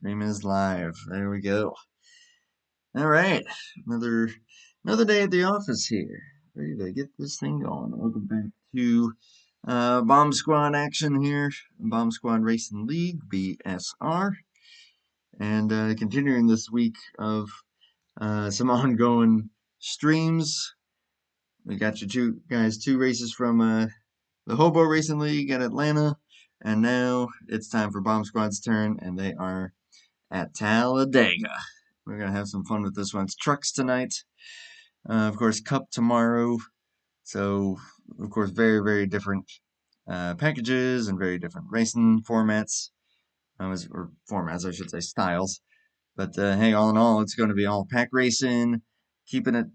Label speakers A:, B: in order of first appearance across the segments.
A: Stream is live. There we go. All right, another day at the office here. Ready to get this thing going. Welcome back to Bomb Squad action here. Bomb Squad Racing League (BSR), and continuing this week of some ongoing streams. We got you two races from the Hobo Racing League at Atlanta, and now it's time for Bomb Squad's turn, and they are at Talladega. We're going to have some fun with this one. It's trucks tonight. Of course, Cup tomorrow. So, of course, very, very different packages and very different racing formats. Or formats, I should say, styles. But hey, all in all, it's going to be all pack racing, keeping it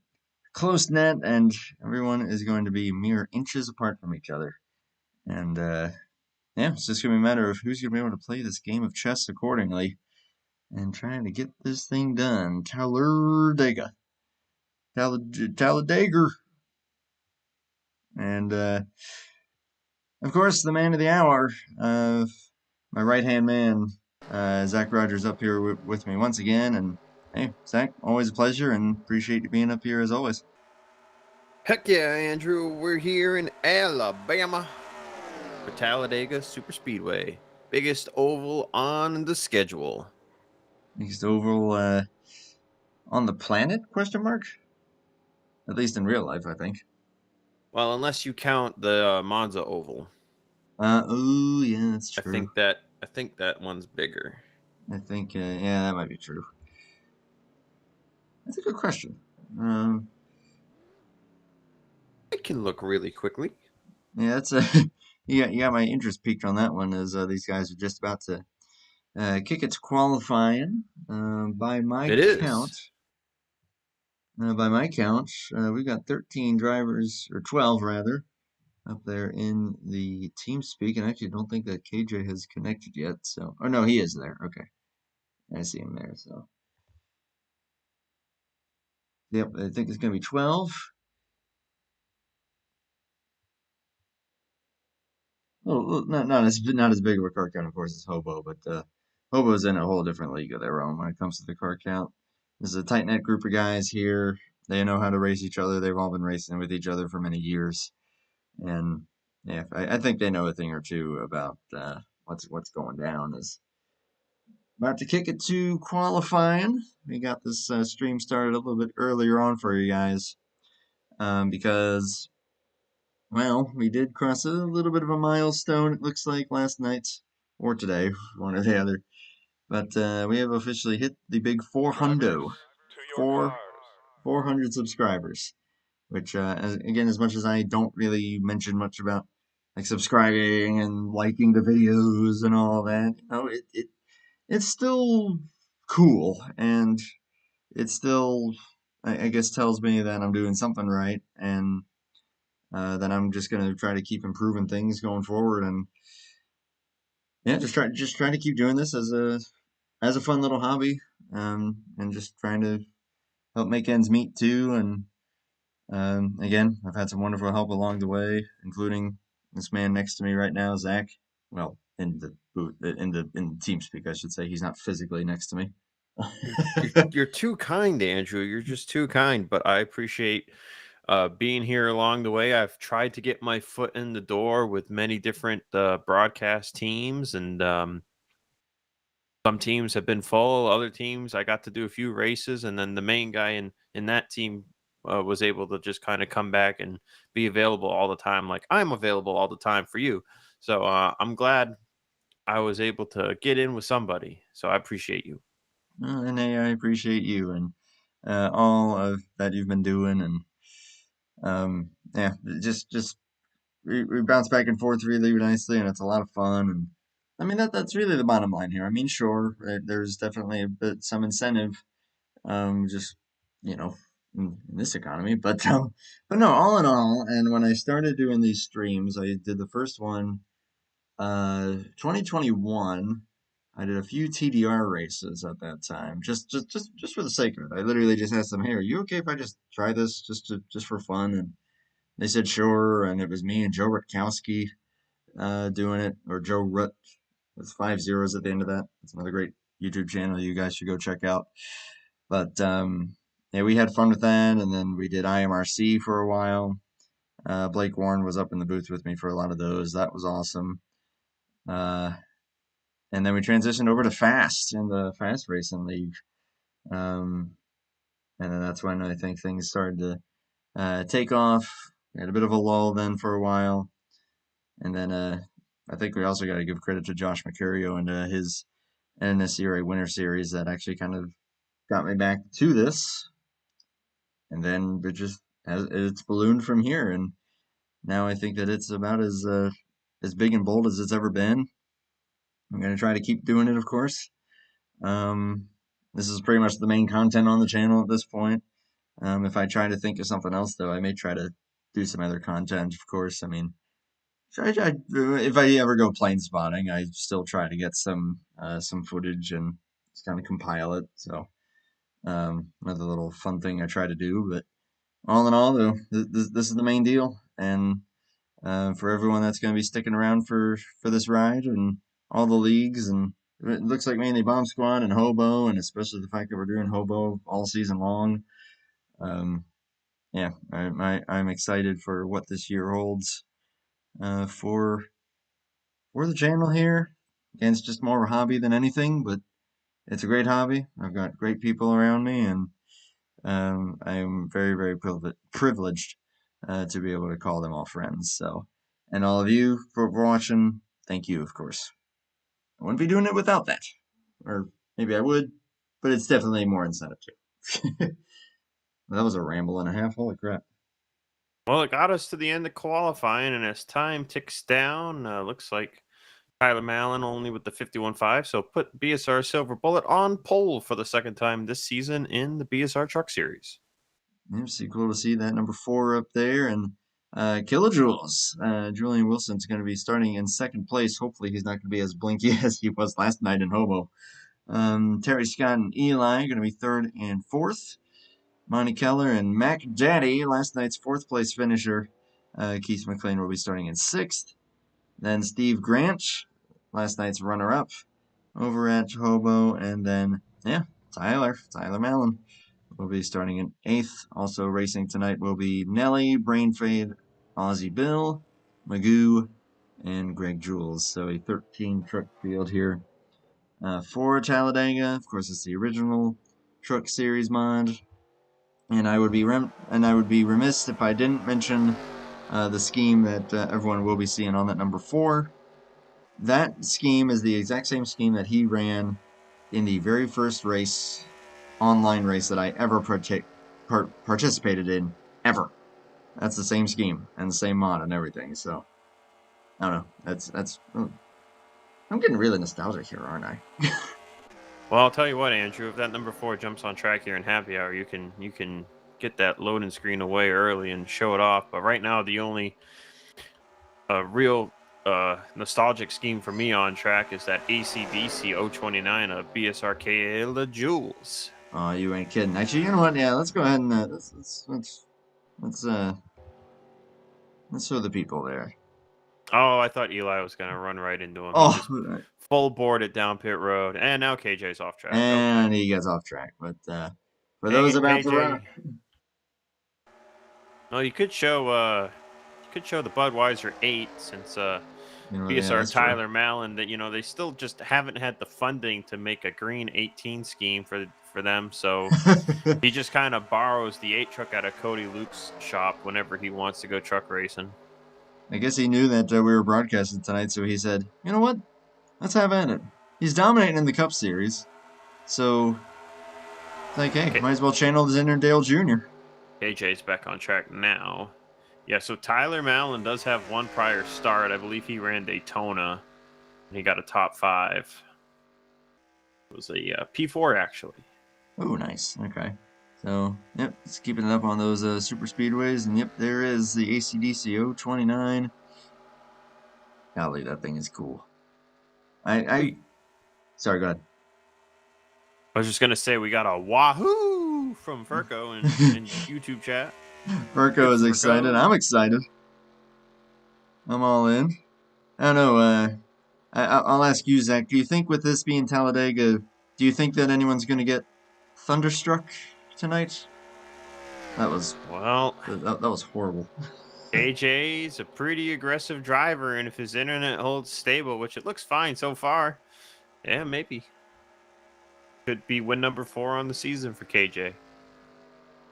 A: close net, and everyone is going to be mere inches apart from each other. And yeah, it's just going to be a matter of who's going to be able to play this game of chess accordingly and trying to get this thing done. Talladega. And, of course, the man of the hour, my right-hand man, Zach Rogers, up here with me once again. And, hey, Zach, always a pleasure, and appreciate you being up here as always.
B: Heck yeah, Andrew. We're here in Alabama for Talladega Superspeedway. Biggest oval on the schedule.
A: Biggest oval on the planet, question mark? At least in real life, I think.
B: Well, unless you count the Monza oval.
A: Oh, yeah, that's true.
B: I think that one's bigger.
A: I think, yeah, that might be true. That's a good question.
B: It can look really quickly.
A: Yeah, that's you got my interest peaked on that one. As these guys are just about to kick it to qualifying. By my count, we've got 13 drivers, or 12 rather, up there in the team speak. And I actually don't think that KJ has connected yet. So, oh no, he is there. Okay, I see him there. So, yep, I think it's gonna be 12. Oh, not as big of a car count, of course, as Hobo, but Hobo's in a whole different league of their own when it comes to the car count. This is a tight knit group of guys here. They know how to race each other. They've all been racing with each other for many years, and yeah, I think they know a thing or two about what's going down. Is about to kick it to qualifying. We got this stream started a little bit earlier on for you guys because, well, we did cross a little bit of a milestone, it looks like, last night or today, one or the other. But we have officially hit the big 400 subscribers, which, as much as I don't really mention much about like subscribing and liking the videos and all that, it's still cool, and it still, I guess, tells me that I'm doing something right, and then I'm just gonna try to keep improving things going forward, and yeah, just trying to keep doing this as a fun little hobby, and just trying to help make ends meet too. And again, I've had some wonderful help along the way, including this man next to me right now, Zach. Well, in the booth, in the TeamSpeak, I should say. He's not physically next to me.
B: You're too kind, Andrew. You're just too kind. But I appreciate being here along the way. I've tried to get my foot in the door with many different broadcast teams, and some teams have been full. Other teams, I got to do a few races, and then the main guy in that team was able to just kind of come back and be available all the time, like I'm available all the time for you. So I'm glad I was able to get in with somebody. So I appreciate you.
A: And I appreciate you and all of that you've been doing, and yeah, just we bounce back and forth really nicely, and it's a lot of fun. And I mean that's really the bottom line here. I mean, sure, there's definitely some incentive, just you know, in this economy, but no, all in all, and when I started doing these streams, I did the first one, 2021. I did a few TDR races at that time, just for the sake of it. I literally just asked them, "Hey, are you okay if I just try this just for fun?" And they said sure, and it was me and Joe Rutkowski doing it, or Joe Rut with 5 zeros at the end of that. That's another great YouTube channel you guys should go check out. But yeah, we had fun with that, and then we did IMRC for a while. Blake Warren was up in the booth with me for a lot of those. That was awesome. And then we transitioned over to Fast in the Fast Racing League. And then that's when I think things started to take off. We had a bit of a lull then for a while. And then I think we also got to give credit to Josh Mercurio and his NSCRA Winter Series that actually kind of got me back to this. And then it's ballooned from here. And now I think that it's about as big and bold as it's ever been. I'm going to try to keep doing it, of course. This is pretty much the main content on the channel at this point. If I try to think of something else, though, I may try to do some other content, of course. I mean, if I ever go plane spotting, I still try to get some footage and just kind of compile it. So another little fun thing I try to do. But all in all, though, this is the main deal. And for everyone that's going to be sticking around for this ride and all the leagues, and it looks like mainly Bomb Squad and Hobo, and especially the fact that we're doing Hobo all season long. Yeah, I'm excited for what this year holds for the channel here. Again, it's just more of a hobby than anything, but it's a great hobby. I've got great people around me, and I'm very, very privileged to be able to call them all friends. So, and all of you for watching, thank you, of course. I wouldn't be doing it without that. Or maybe I would, but it's definitely more incentive to. That was a ramble and a half. Holy crap.
B: Well, it got us to the end of qualifying, and as time ticks down, looks like Tyler Mallon only with the 51.5, so put BSR Silver Bullet on pole for the second time this season in the BSR Truck Series.
A: It's cool to see that number 4 up there. And Kilojoules, Julian Wilson's going to be starting in second place. Hopefully he's not going to be as blinky as he was last night in Hobo. Terry Scott and Eli are going to be third and fourth. Monty Keller and Mac Daddy, last night's fourth place finisher, Keith McLean will be starting in sixth. Then Steve Grant, last night's runner-up over at Hobo. And then, yeah, Tyler Mallon will be starting in eighth. Also racing tonight will be Nelly, Brainfade, Aussie Bill, Magoo, and Greg Jules. So a 13 truck field here for Talladega. Of course, it's the original Truck Series mod. And I would be remiss if I didn't mention the scheme that everyone will be seeing on that number 4. That scheme is the exact same scheme that he ran in the very first online race that I ever participated in, ever. That's the same scheme and the same mod and everything. So I don't know. That's. I'm getting really nostalgic here, aren't I?
B: Well, I'll tell you what, Andrew. If that number 4 jumps on track here in Happy Hour, you can get that loading screen away early and show it off. But right now, the only real nostalgic scheme for me on track is that ACDC 029 of BSR Kilojoules.
A: Oh, you ain't kidding. Actually, you know what? Yeah, let's go ahead and let's show the people there.
B: Oh, I thought Eli was going to run right into him.
A: Oh,
B: He just full boarded down pit road, and now KJ's off track.
A: And he gets off track. But for those about to run,
B: well, you could show the Budweiser 8 since BSR Tyler Mallon that they still just haven't had the funding to make a green 18 scheme for them, so he just kind of borrows the 8 truck out of Cody Luke's shop whenever he wants to go truck racing.
A: I guess he knew that we were broadcasting tonight, so he said, "You know what? Let's have at it." He's dominating in the Cup Series, so it's like, hey, might as well channel Dale Jr.
B: KJ's back on track now. Yeah, so Tyler Mallon does have one prior start. I believe he ran Daytona, and he got a top 5. It was a P4, actually.
A: Oh, nice. Okay. So, yep, it's keeping it up on those super speedways. And, yep, there is the ACDC 029. Golly, that thing is cool. Sorry, go ahead.
B: I was just going to say we got a wahoo from Furco in YouTube chat.
A: Furco is excited. I'm excited. I'm all in. I don't know. I'll ask you, Zach. Do you think with this being Talladega, Do you think that anyone's going to get thunderstruck tonight? That was
B: Well,
A: that was horrible.
B: AJ's a pretty aggressive driver, and if his internet holds stable, which it looks fine so far, yeah, maybe could be win number 4 on the season for KJ.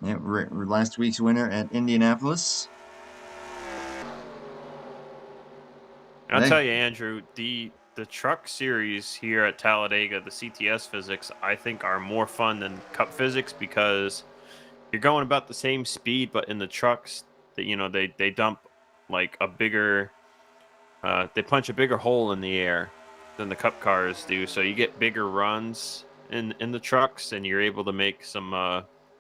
A: Yeah, last week's winner at Indianapolis.
B: I'll
A: Hey,
B: tell you, Andrew, the truck series here at Talladega, the CTS physics, I think are more fun than Cup physics because you're going about the same speed, but in the trucks, that they dump like a bigger, they punch a bigger hole in the air than the Cup cars do, so you get bigger runs in the trucks, and you're able to make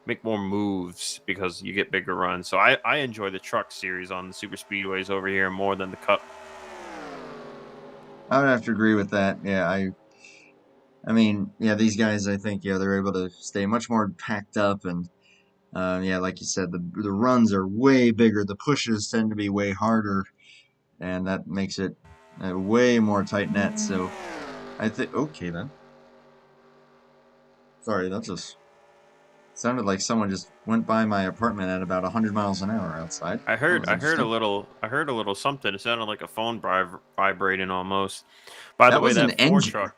B: make more moves because you get bigger runs. So I enjoy the truck series on the super speedways over here more than the Cup.
A: I would have to agree with that. Yeah, I mean, yeah, these guys, I think, yeah, they're able to stay much more packed up, and yeah, like you said, the runs are way bigger. The pushes tend to be way harder, and that makes it a way more tight net. So I think, okay then. Sorry, that just sounded like someone just went by my apartment at about 100 miles an hour outside. That was
B: I
A: interesting.
B: heard a little something. It sounded like a phone vibrating almost. By the
A: That
B: way,
A: was an engine.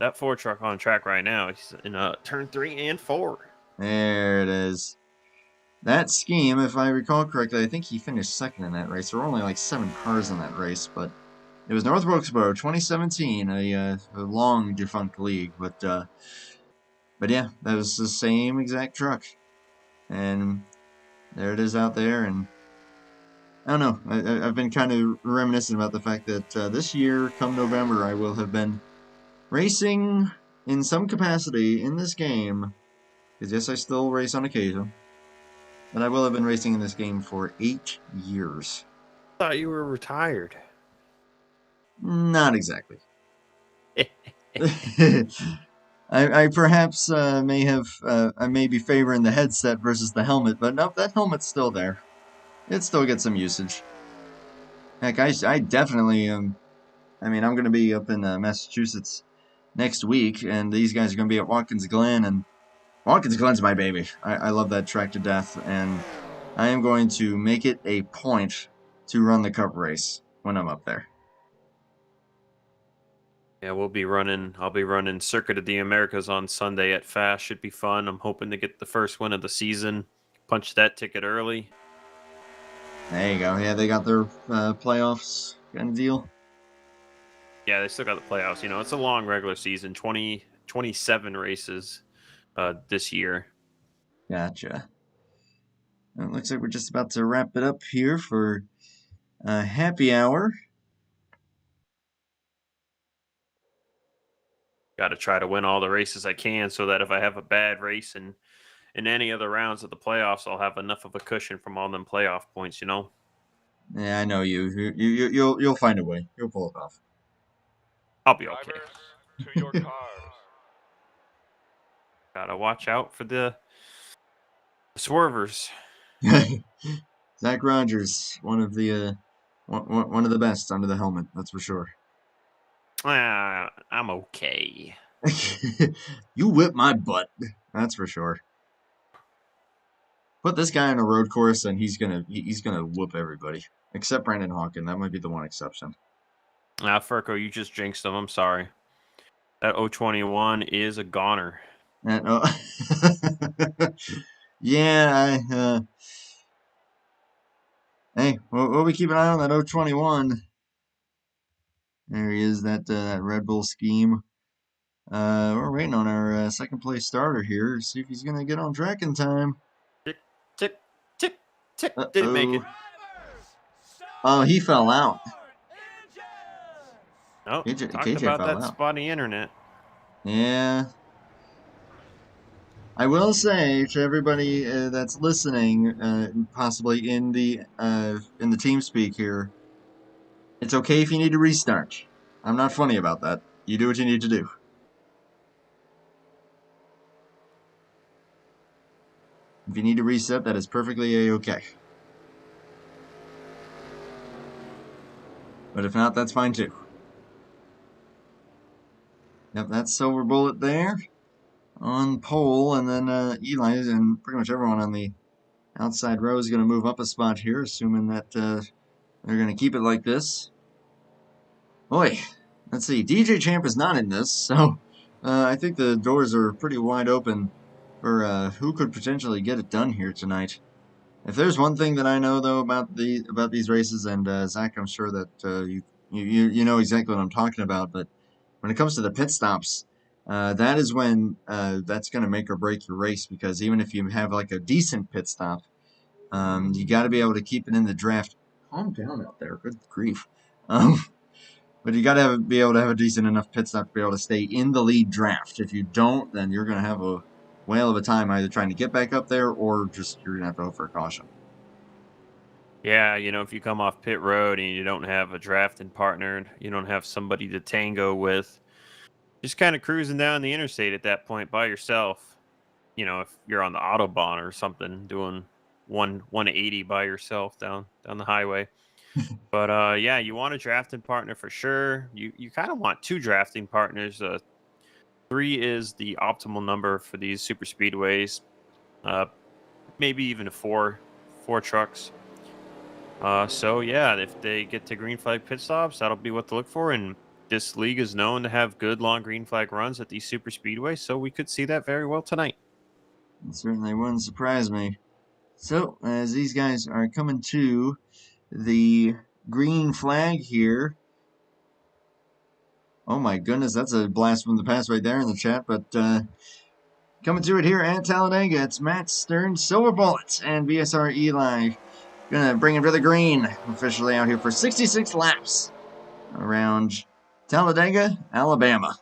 B: that Ford truck on track right now, it's in turn 3 and 4.
A: There it is. That scheme, if I recall correctly, I think he finished second in that race. There were only like 7 cars in that race, but it was North Wilkesboro, 2017, a long defunct league. But yeah, that was the same exact truck, and there it is out there. And I don't know. I've been kind of reminiscent about the fact that this year, come November, I will have been racing in some capacity in this game. Because yes, I still race on occasion, but I will have been racing in this game for 8 years.
B: Thought you were retired.
A: Not exactly. I perhaps I may be favoring the headset versus the helmet, but nope, that helmet's still there. It still gets some usage. Heck, I definitely I mean, I'm going to be up in Massachusetts next week, and these guys are going to be at Watkins Glen, and Watkins Glen's my baby. I love that track to death, and I am going to make it a point to run the Cup race when I'm up there.
B: Yeah, I'll be running Circuit of the Americas on Sunday at Fast. Should be fun. I'm hoping to get the first win of the season. Punch that ticket early.
A: There you go. Yeah, they got their playoffs kind of deal.
B: Yeah, they still got the playoffs. It's a long regular season, 27 races this year.
A: Gotcha. It looks like we're just about to wrap it up here for happy hour.
B: Got to try to win all the races I can so that if I have a bad race in any other rounds of the playoffs, I'll have enough of a cushion from all them playoff points,
A: Yeah, I know you. You'll find a way. You'll pull it off.
B: I'll be okay. To your cars. Gotta watch out for the swervers.
A: Zach Rogers, one of the one of the best under the helmet, that's for sure.
B: I'm okay.
A: You whip my butt, that's for sure. Put this guy on a road course, and he's gonna whoop everybody except Brandon Hawkin. That might be the one exception.
B: Furco, you just jinxed them. I'm sorry. That 021 is a goner.
A: Oh. Yeah, hey, we'll be keeping an eye on that 021. There he is, that Red Bull scheme. We're waiting on our second place starter here. See if he's gonna get on track in time.
B: Tick, tick, tick, tick.
A: Uh
B: Didn't make it.
A: oh. Oh, he fell out.
B: Oh, talk
A: KJ
B: about
A: fell
B: that
A: out.
B: spotty internet.
A: Yeah. I will say to everybody that's listening, possibly in the team speak here, it's okay if you need to restart. I'm not funny about that. You do what you need to do. If you need to reset, that is perfectly a-okay. But if not, that's fine too. Yep, that's Silver Bullet there. on pole, and then Eli and pretty much everyone on the outside row is going to move up a spot here, assuming that they're going to keep it like this. Boy, let's see. DJ Champ is not in this, so I think the doors are pretty wide open for who could potentially get it done here tonight. If there's one thing that I know though about these races, and Zach, I'm sure that you know exactly what I'm talking about, but when it comes to the pit stops, that is when that's going to make or break your race, because even if you have like a decent pit stop, you got to be able to keep it in the draft. Calm down out there. Good grief. But you got to be able to have a decent enough pit stop to be able to stay in the lead draft. If you don't, then you're going to have a whale of a time either trying to get back up there or just you're going to have to hope for a caution.
B: Yeah, if you come off pit road and you don't have a drafting partner, you don't have somebody to tango with, just kind of cruising down the interstate at that point by yourself. If you're on the Autobahn or something, doing 180 by yourself down the highway. But yeah, you want a drafting partner for sure. You kind of want two drafting partners. Three is the optimal number for these super speedways. Maybe even four trucks. So yeah, if they get to green flag pit stops, that'll be what to look for. And this league is known to have good long green flag runs at these super speedways, so we could see that very well tonight.
A: It certainly wouldn't surprise me. So as these guys are coming to the green flag here. Oh my goodness, that's a blast from the past right there in the chat. But coming to it here at Talladega, it's Matt Stern, Silver Bullet, and BSR Eli. Gonna bring him to the green, officially out here for 66 laps around Talladega, Alabama.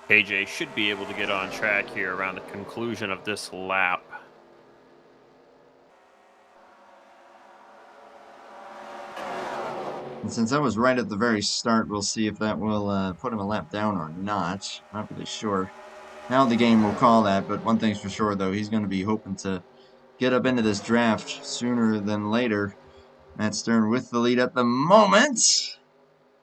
B: KJ should be able to get on track here around the conclusion of this lap.
A: And since that was right at the very start, we'll see if that will put him a lap down or not. Not really sure how the game will call that, but one thing's for sure, though, he's going to be hoping to get up into this draft sooner than later. Matt Stern with the lead at the moment.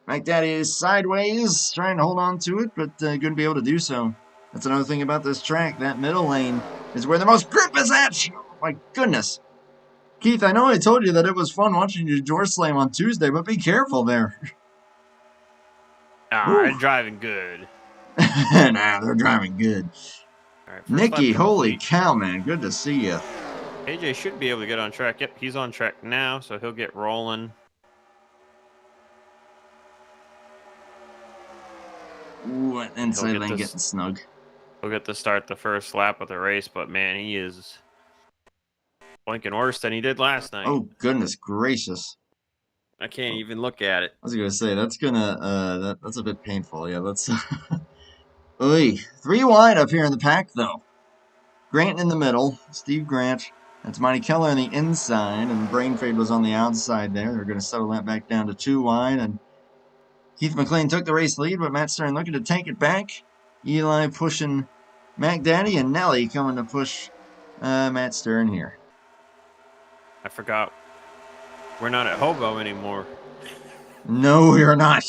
A: Mike Daddy is sideways, trying to hold on to it, but going to be able to do so. That's another thing about this track. That middle lane is where the most grip is at. Oh, my goodness. Keith, I know I told you that it was fun watching you door slam on Tuesday, but be careful there.
B: They're driving good.
A: Nah, they're driving good.
B: All right,
A: Nikki, holy cow, man. Good to see you.
B: AJ should be able to get on track. Yep, he's on track now, so he'll get rolling.
A: Ooh, inside lane getting snug.
B: He'll get to start the first lap of the race, but man, he is blinking worse than he did last night.
A: Oh, goodness gracious.
B: I can't even look at it.
A: I was gonna say that's gonna that's a bit painful. Yeah, let's. Oy, 3 wide up here in the pack though. Grant in the middle, Steve Grant. That's Monty Keller on the inside, and Brain Fade was on the outside there. They're gonna settle that back down to 2 wide, and Keith McLean took the race lead, but Matt Stern looking to take it back. Eli pushing Mac Daddy, and Nelly coming to push Matt Stern here.
B: I forgot. We're not at Hobo anymore.
A: No, we are not.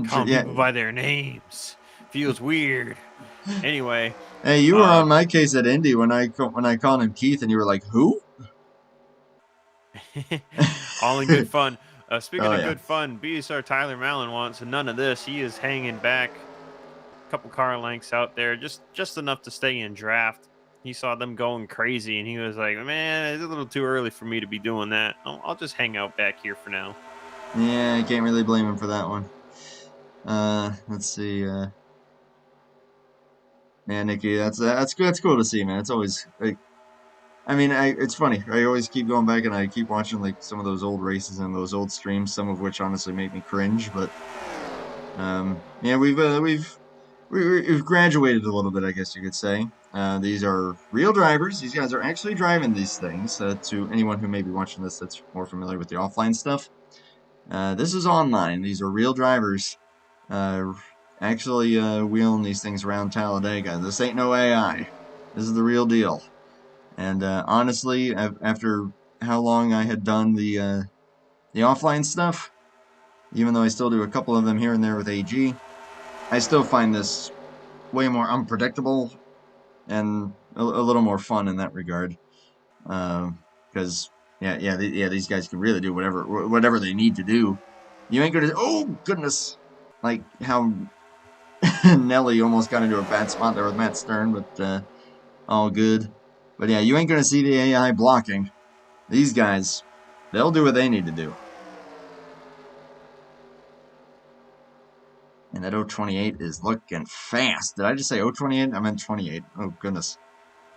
B: Call people by their names. Feels weird. Anyway.
A: Hey, you were on my case at Indy when I called him Keith, and you were like, who?
B: All in good fun. Speaking of good fun, BSR Tyler Mallon wants none of this. He is hanging back a couple car lengths out there, just enough to stay in draft. He saw them going crazy, and he was like, man, it's a little too early for me to be doing that. I'll just hang out back here for now.
A: Yeah, I can't really blame him for that one. Let's see. Man, Nikki, that's good. That's cool to see, man. It's always like, I mean, it's funny. I always keep going back and I keep watching like some of those old races and those old streams, some of which honestly make me cringe. But yeah, we've graduated a little bit, I guess you could say. These are real drivers. These guys are actually driving these things. To anyone who may be watching this that's more familiar with the offline stuff, this is online. These are real drivers. Actually wheeling these things around Talladega. This ain't no AI. This is the real deal. And honestly, after how long I had done the offline stuff, even though I still do a couple of them here and there with AG, I still find this way more unpredictable and a little more fun in that regard. Because these guys can really do whatever they need to do. You ain't gonna. Oh goodness, like how Nelly almost got into a bad spot there with Matt Stern, but all good. But yeah, you ain't gonna see the AI blocking. These guys, they'll do what they need to do. And that 028 is looking fast. Did I just say 028? I meant 28. Oh goodness.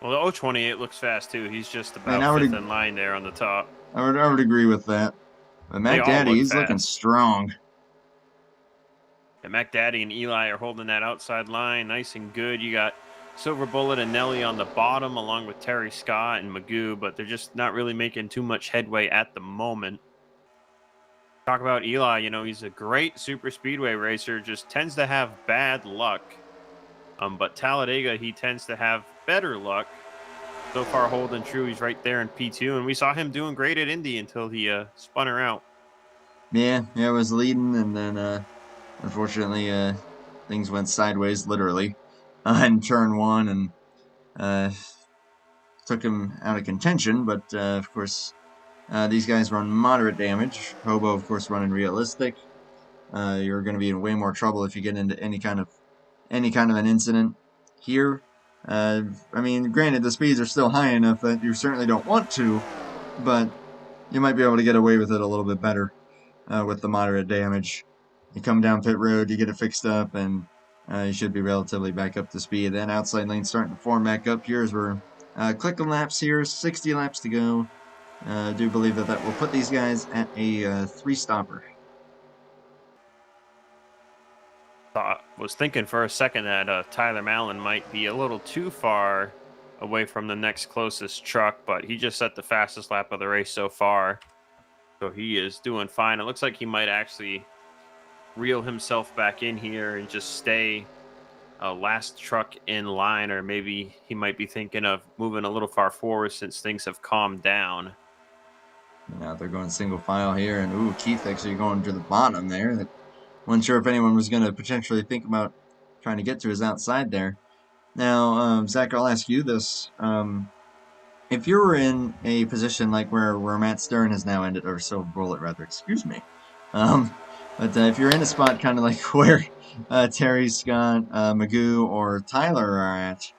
B: Well, the 028 looks fast too. He's just
A: I mean,
B: about fifth in line there on the top.
A: I would agree with that. But
B: They
A: Mac
B: all
A: Daddy,
B: look
A: he's looking
B: fast.
A: strong.
B: And Mac Daddy and Eli are holding that outside line nice and good. You got Silver Bullet and Nelly on the bottom, along with Terry Scott and Magoo, but they're just not really making too much headway at the moment. Talk about Eli, you know, he's a great super speedway racer, just tends to have bad luck. But Talladega, he tends to have better luck. So far, holding true. He's right there in P2, and we saw him doing great at Indy until he spun her out.
A: Yeah, I was leading, and then unfortunately things went sideways, literally, in turn one, and took him out of contention. But of course, these guys run moderate damage. Hobo, of course, running realistic. You're going to be in way more trouble if you get into any kind of an incident here. I mean, granted, the speeds are still high enough that you certainly don't want to, but you might be able to get away with it a little bit better with the moderate damage. You come down pit road, you get it fixed up, and you should be relatively back up to speed. Then outside lane starting to form back up here as we're clicking laps here, 60 laps to go. I do believe that will put these guys at a 3-stopper.
B: Was thinking for a second that Tyler Mallon might be a little too far away from the next closest truck, but he just set the fastest lap of the race so far. So he is doing fine. It looks like he might actually reel himself back in here and just stay last truck in line, or maybe he might be thinking of moving a little far forward since things have calmed down.
A: Now they're going single file here, and ooh, Keith actually going to the bottom there. That wasn't sure if anyone was going to potentially think about trying to get to his outside there. Now, Zach, I'll ask you this. If you were in a position like where Matt Stern has now ended, or Silver Bullet rather, excuse me. But if you're in a spot kind of like where Terry, Scott, Magoo, or Tyler are at,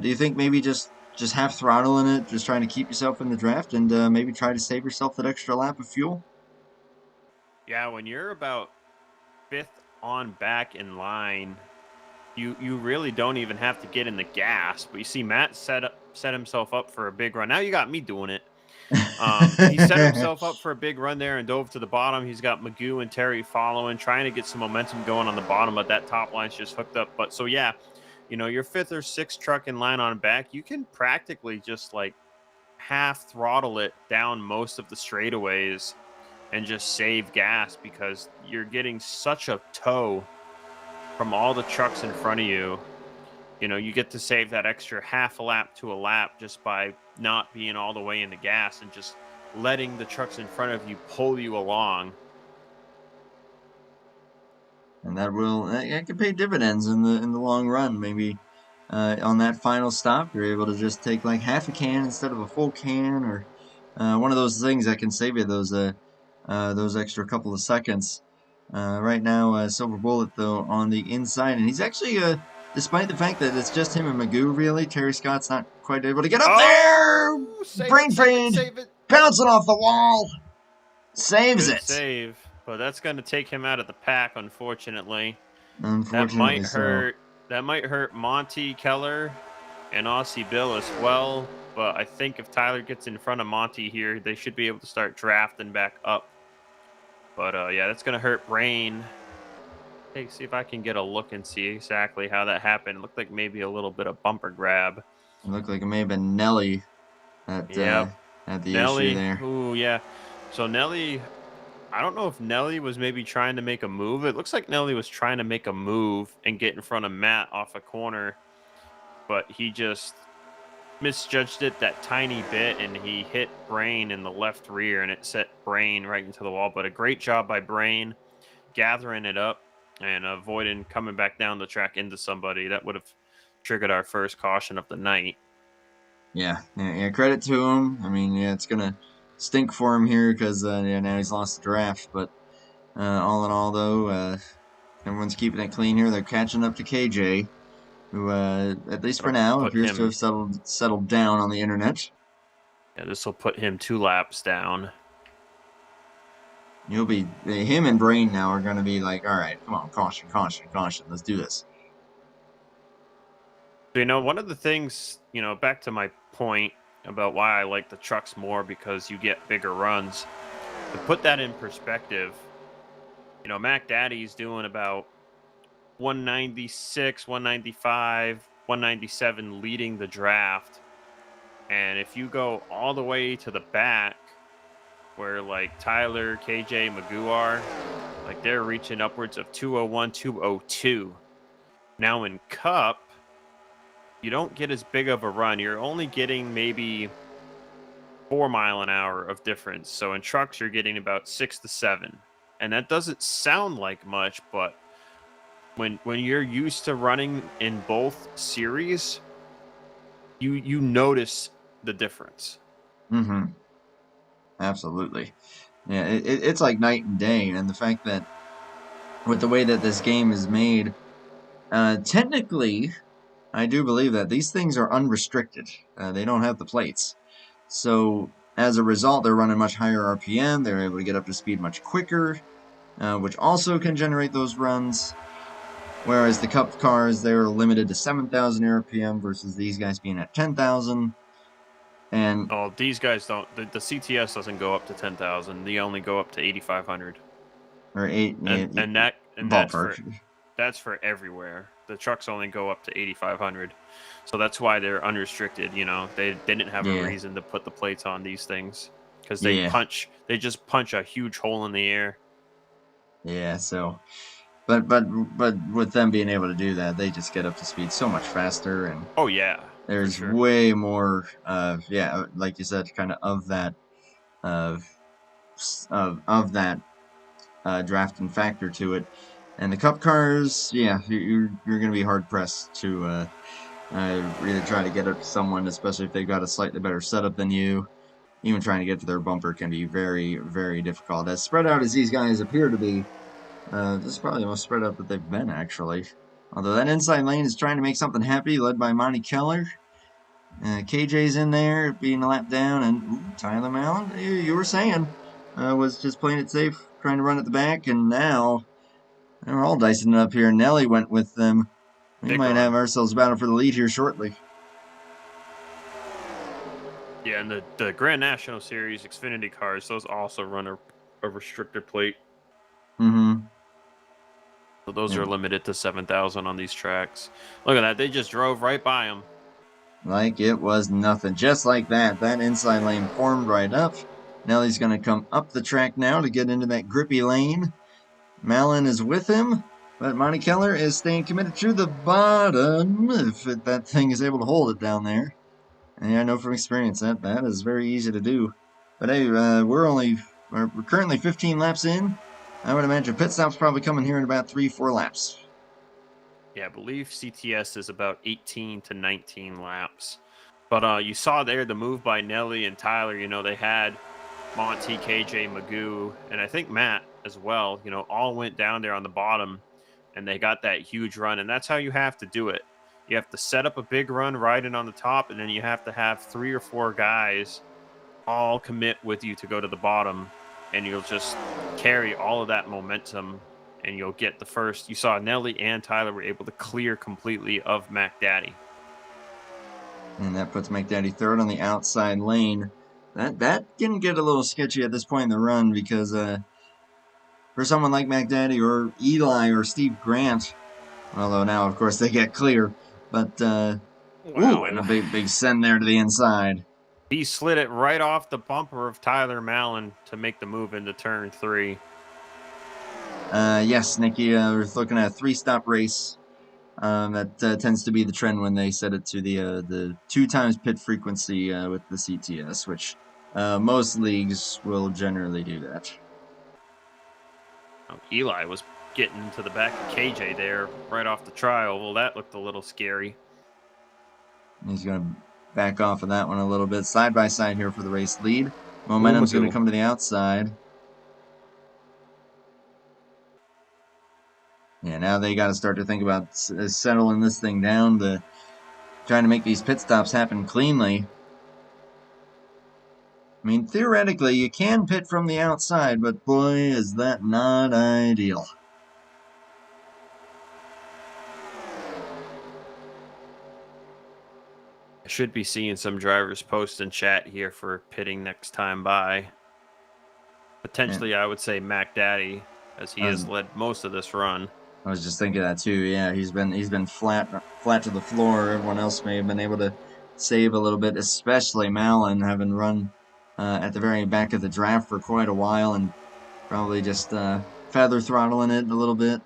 A: do you think maybe just have throttle in it, just trying to keep yourself in the draft, and maybe try to save yourself that extra lap of fuel?
B: Yeah, when you're about fifth on back in line, you really don't even have to get in the gas. But you see Matt set himself up for a big run. Now you got me doing it. He set himself up for a big run there and dove to the bottom. He's got Magoo and Terry following, trying to get some momentum going on the bottom, but that top line's just hooked up. But so yeah, you know, your fifth or sixth truck in line on back, you can practically just like half throttle it down most of the straightaways and just save gas, because you're getting such a tow from all the trucks in front of you. You know, you get to save that extra half a lap to a lap just by not being all the way in the gas and just letting the trucks in front of you pull you along.
A: And that can pay dividends in the long run. Maybe on that final stop, you're able to just take like half a can instead of a full can, or one of those things that can save you those extra couple of seconds. Right now, Silver Bullet though on the inside, and he's actually despite the fact that it's just him and Magoo, really, Terry Scott's not quite able to get up there. Brain fade,
B: Save it.
A: bouncing off the wall, saves
B: Good
A: it.
B: save, but that's going to take him out of the pack, unfortunately.
A: Unfortunately, so.
B: That might hurt Monty Keller and Aussie Bill as well. But I think if Tyler gets in front of Monty here, they should be able to start drafting back up. But yeah, that's going to hurt Brain. Hey, see if I can get a look and see exactly how that happened. It looked like maybe a little bit of bumper grab.
A: It looked like it may have been Nelly that had the issue there.
B: Ooh, yeah. So Nelly, I don't know if Nelly was maybe trying to make a move. It looks like Nelly was trying to make a move and get in front of Matt off a corner, but he misjudged it that tiny bit, and he hit Brain in the left rear, and it set Brain right into the wall. But a great job by Brain gathering it up and avoiding coming back down the track into somebody. That would have triggered our first caution of the night.
A: Yeah, credit to him. I mean, yeah, it's gonna stink for him here because yeah, now he's lost the draft. But all in all, though, everyone's keeping it clean here. They're catching up to KJ, who, at least for
B: That'll
A: now,
B: put
A: appears to
B: him.
A: have settled down on the internet.
B: Yeah, this will put him 2 laps down.
A: He'll be him and Brain now are gonna be like, all right, come on, caution, caution, caution. Let's do this.
B: So, one of the things, back to my point about why I like the trucks more because you get bigger runs. To put that in perspective, Mac Daddy's doing about 196, 195, 197 leading the draft. And if you go all the way to the back where like Tyler, KJ, Magoo are, like they're reaching upwards of 201, 202. Now in Cup, you don't get as big of a run. You're only getting maybe 4 mile an hour of difference. So in trucks, you're getting about 6 to 7. And that doesn't sound like much, but when you're used to running in both series, you notice the difference.
A: Mm-hmm. Absolutely. Yeah, it's like night and day, and the fact that with the way that this game is made, technically, I do believe that these things are unrestricted. They don't have the plates. So as a result, they're running much higher RPM. They're able to get up to speed much quicker, which also can generate those runs. Whereas the Cup cars, they're limited to 7,000 RPM versus these guys being at 10,000. And
B: Oh, these guys don't. The CTS doesn't go up to 10,000. They only go up to 8,500.
A: or eight, yeah,
B: And
A: ballpark.
B: that's for everywhere. The trucks only go up to 8,500. So that's why they're unrestricted. They didn't have a
A: Yeah,
B: reason to put the plates on these things because
A: yeah,
B: they just punch a huge hole in the air.
A: yeah. So, but with them being able to do that, they just get up to speed so much faster, and
B: Oh yeah, for
A: there's
B: sure.
A: way more yeah, like you said, kind of that of that drafting factor to it. And the Cup cars, yeah, you're going to be hard pressed to really try to get up to someone, especially if they've got a slightly better setup than you. Even trying to get to their bumper can be very, very difficult. As spread out as these guys appear to be, this is probably the most spread out that they've been, actually. Although that inside lane is trying to make something happy, led by Monty Keller. KJ's in there, being a lap down, and Tyler Mallon, you were saying, was just playing it safe, trying to run at the back, and now they're all dicing it up here. Nelly went with them. We
B: Big
A: might have
B: run.
A: ourselves a battle for the lead here shortly.
B: Yeah, and the Grand National Series Xfinity cars, those also run a restrictor plate.
A: Mm-hmm.
B: So those
A: Yep.
B: are limited to 7,000 on these tracks. Look at that. They just drove right by them.
A: Like it was nothing. Just like that. That inside lane formed right up. Nelly's going to come up the track now to get into that grippy lane. Mallon is with him, but Monty Keller is staying committed to the bottom if that thing is able to hold it down there. And yeah, I know from experience that is very easy to do. But hey, we're currently 15 laps in. I would imagine pit stop's probably coming here in about 3-4 laps.
B: Yeah, I believe CTS is about 18 to 19 laps. But you saw there the move by Nelly and Tyler. They had Monty, KJ, Magoo, and I think Matt as well. All went down there on the bottom, and they got that huge run. And that's how you have to do it. You have to set up a big run riding on the top, and then you have to have 3 or 4 guys all commit with you to go to the bottom, and you'll just carry all of that momentum, and you'll get the first. You saw Nelly and Tyler were able to clear completely of Mac Daddy.
A: And that puts McDaddy third on the outside lane. That can get a little sketchy at this point in the run because for someone like McDaddy or Eli or Steve Grant, although now of course they get clear, but and a
B: Wow.
A: big send there to the inside.
B: He slid it right off the bumper of Tyler Mallon to make the move into turn 3.
A: Yes, Nikki, we're looking at a 3-stop race That tends to be the trend when they set it to the 2 times pit frequency with the CTS, which most leagues will generally do that.
B: Oh, Eli was getting to the back of KJ there right off the trial. Well, that looked a little scary.
A: He's going to back off of that one a little bit. Side by side here for the race lead. Momentum's going to come to the outside. Yeah, now they got to start to think about settling this thing down, to trying to make these pit stops happen cleanly. I mean, theoretically, you can pit from the outside, but boy, is that not ideal.
B: I should be seeing some drivers post in chat here for pitting next time by. Potentially,
A: Yeah.
B: I would say Mac Daddy, as he has led most of this run.
A: I was just thinking that too. Yeah, he's been flat to the floor. Everyone else may have been able to save a little bit, especially Malin, having run at the very back of the draft for quite a while and probably just feather throttling it a little bit.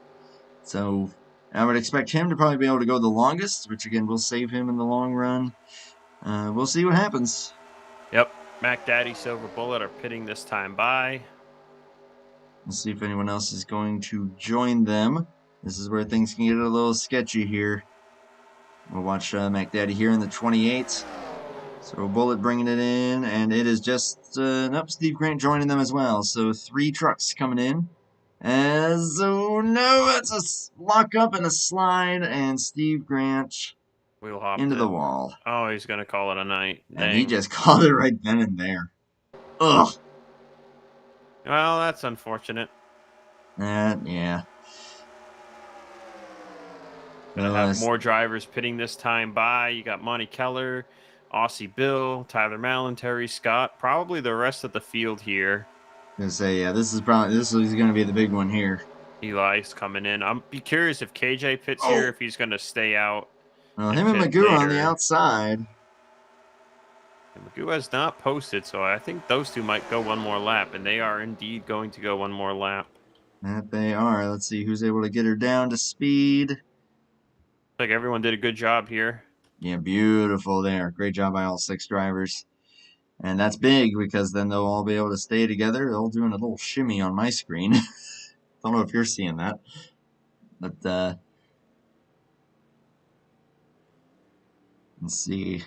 A: So I would expect him to probably be able to go the longest, which again will save him in the long run. We'll see what happens.
B: Yep, Mac Daddy, Silver Bullet are pitting this time by.
A: We'll see if anyone else is going to join them. This is where things can get a little sketchy here. We'll watch Mac Daddy here in the 28. So Bullet bringing it in, and it is just nope, Steve Grant joining them as well. So 3 trucks coming in. Oh no, it's a lock up and a slide, and Steve Grant
B: Wheel hopped
A: into
B: it.
A: the wall.
B: Oh, he's going to call it a night.
A: And
B: Dang.
A: he just called it right then and there. Ugh.
B: Well, that's unfortunate.
A: Yeah.
B: Gonna have more drivers pitting this time by. You got Monty Keller, Aussie Bill, Tyler Mallon, Terry Scott, probably the rest of the field here.
A: I'm gonna say, yeah, this is gonna be the big one here.
B: Eli's coming in. I'm be curious if KJ pits here, if he's gonna stay out.
A: Well, him and Magoo are on the outside.
B: And Magoo has not posted, so I think those two might go one more lap, and they are indeed going to go one more lap.
A: That they are. Let's see who's able to get her down to speed.
B: Like everyone did a good job here.
A: Yeah, beautiful there. Great job by all 6 drivers. And that's big because then they'll all be able to stay together. They're all doing a little shimmy on my screen. Don't know if you're seeing that. But let's see.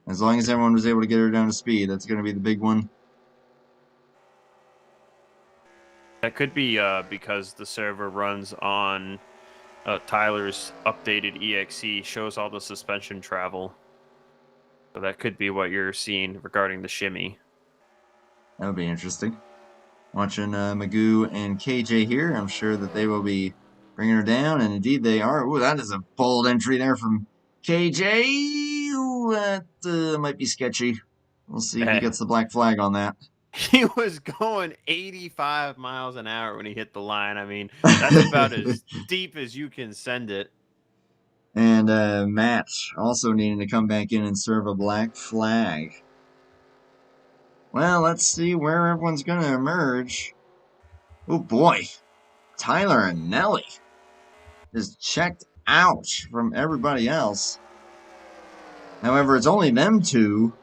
A: As long as everyone was able to get her down to speed, that's going to be the big one.
B: That could be because the server runs on Tyler's updated EXE, shows all the suspension travel. So that could be what you're seeing regarding the shimmy.
A: That would be interesting. Watching Magoo and KJ here, I'm sure that they will be bringing her down, and indeed they are. Ooh, that is a bold entry there from KJ. Ooh, that might be sketchy. We'll see if he gets the black flag on that.
B: He was going 85 miles an hour when he hit the line. I mean, that's about as deep as you can send it.
A: And Matt also needing to come back in and serve a black flag. Well, let's see where everyone's going to emerge. Oh boy, Tyler and Nelly is checked out from everybody else. However, it's only them 2.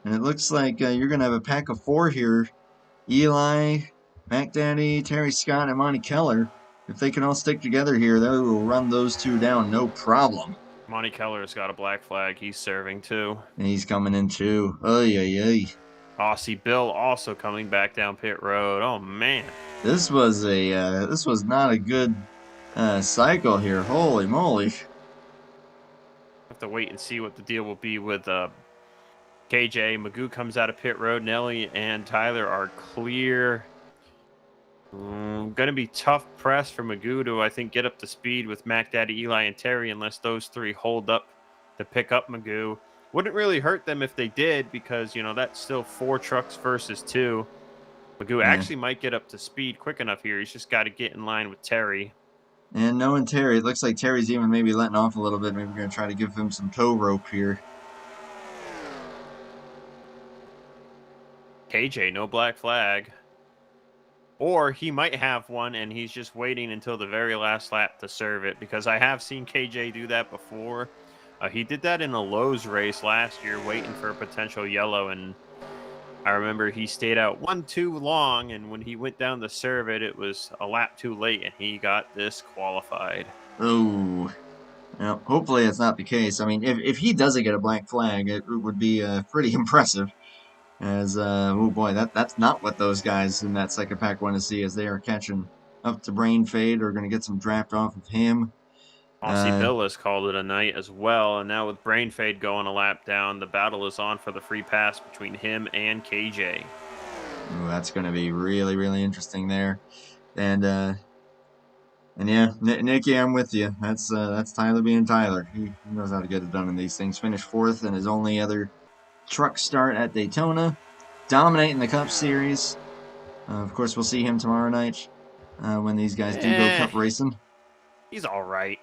A: And it looks like you're going to have a pack of 4 here. Eli, Mac Daddy, Terry Scott, and Monty Keller. If they can all stick together here, they will run those 2 down, no problem.
B: Monty Keller's got a black flag. He's serving too.
A: And he's coming in too. Oy, oy, oy.
B: Aussie Bill also coming back down pit road. Oh man,
A: this was not a good cycle here. Holy moly!
B: Have to wait and see what the deal will be with KJ. Magoo comes out of pit road. Nelly and Tyler are clear. Going to be tough press for Magoo to, I think, get up to speed with Mac Daddy, Eli, and Terry unless those 3 hold up to pick up Magoo. Wouldn't really hurt them if they did because, you know, that's still 4 trucks versus 2. Magoo actually might get up to speed quick enough here. He's just got to get in line with Terry.
A: And knowing Terry, it looks like Terry's even maybe letting off a little bit. Maybe we're going to try to give him some tow rope here.
B: KJ, no black flag. Or he might have one and he's just waiting until the very last lap to serve it, because I have seen KJ do that before. He did that in a Lowe's race last year, waiting for a potential yellow, and I remember he stayed out one too long, and when he went down to serve it, it was a lap too late, and he got disqualified.
A: Oh, well, hopefully it's not the case. I mean, if he doesn't get a black flag, it would be pretty impressive. As oh boy, that's not what those guys in that second pack want to see, as they are catching up to Brain Fade, or going to get some draft off of him.
B: Aussie Bill has called it a night as well, and now with Brain Fade going a lap down, the battle is on for the free pass between him and KJ.
A: Ooh, that's going to be really, really interesting there. And yeah, Nicky, I'm with you. That's Tyler being Tyler. He knows how to get it done in these things. Finished fourth in his only other truck start at Daytona, dominating the Cup Series. Of course, we'll see him tomorrow night when these guys do go Cup racing.
B: He's all right.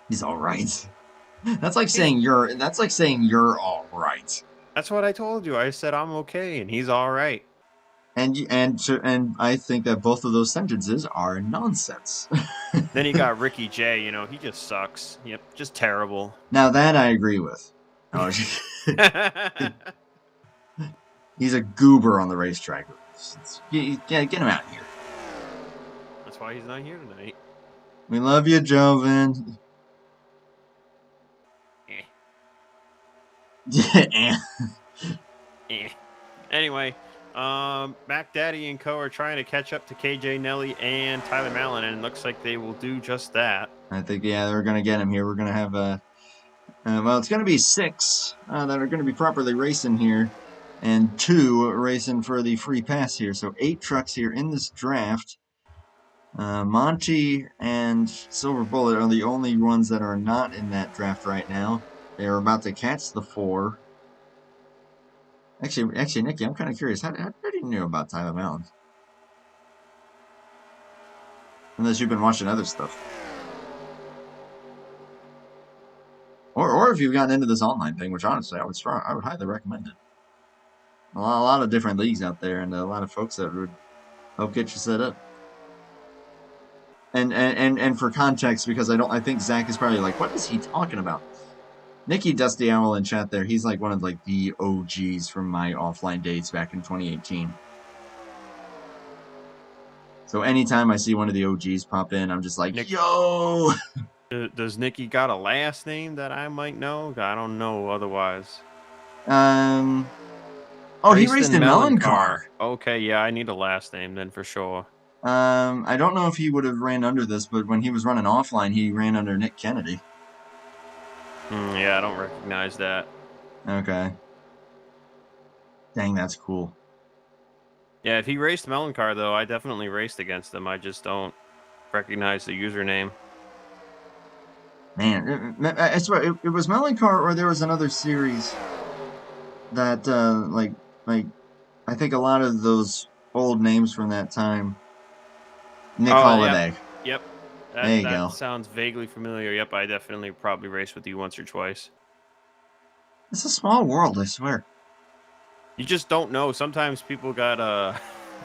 A: He's all right. That's like saying you're all right.
B: That's what I told you. I said I'm okay, and he's all right.
A: And I think that both of those sentences are nonsense.
B: Then you got Ricky J. You know, he just sucks. Yep, just terrible.
A: Now that I agree with. Oh, he's a goober on the racetrack. Get him out of here.
B: That's why he's not here tonight.
A: We love you, Joven.
B: Anyway, Mac Daddy and Co. are trying to catch up to KJ Nelly and Tyler Mallon, and it looks like they will do just that.
A: I think, yeah, they're going to get him here. We're going to have well, it's going to be 6 that are going to be properly racing here, and 2 racing for the free pass here. So 8 trucks here in this draft. Monty and Silver Bullet are the only ones that are not in that draft right now. They're about to catch the 4. Actually, Nicky, I'm kind of curious. How did you know about Tyler Mallon? Unless you've been watching other stuff. Or if you've gotten into this online thing, which honestly I would highly recommend it. A lot of different leagues out there, and a lot of folks that would help get you set up. And for context, because I think Zach is probably like, what is he talking about? Nicky Dusty Owl in chat there, he's like one of like the OGs from my offline days back in 2018. So anytime I see one of the OGs pop in, I'm just like, yo!
B: Does Nicky got a last name that I might know? I don't know otherwise.
A: Oh, he raced in Melon Car.
B: Okay, yeah, I need a last name then for sure.
A: I don't know if he would have ran under this, but when he was running offline, he ran under Nick Kennedy.
B: Yeah, I don't recognize that.
A: Okay. Dang, that's cool.
B: Yeah, if he raced Melon Car, though, I definitely raced against him. I just don't recognize the username.
A: Man, I swear, it was Melon Car, or there was another series that, like, I think a lot of those old names from that time. Nick Holiday.
B: Yep.
A: There you go.
B: That sounds vaguely familiar. Yep, I definitely probably raced with you once or twice.
A: It's a small world, I swear.
B: You just don't know. Sometimes people got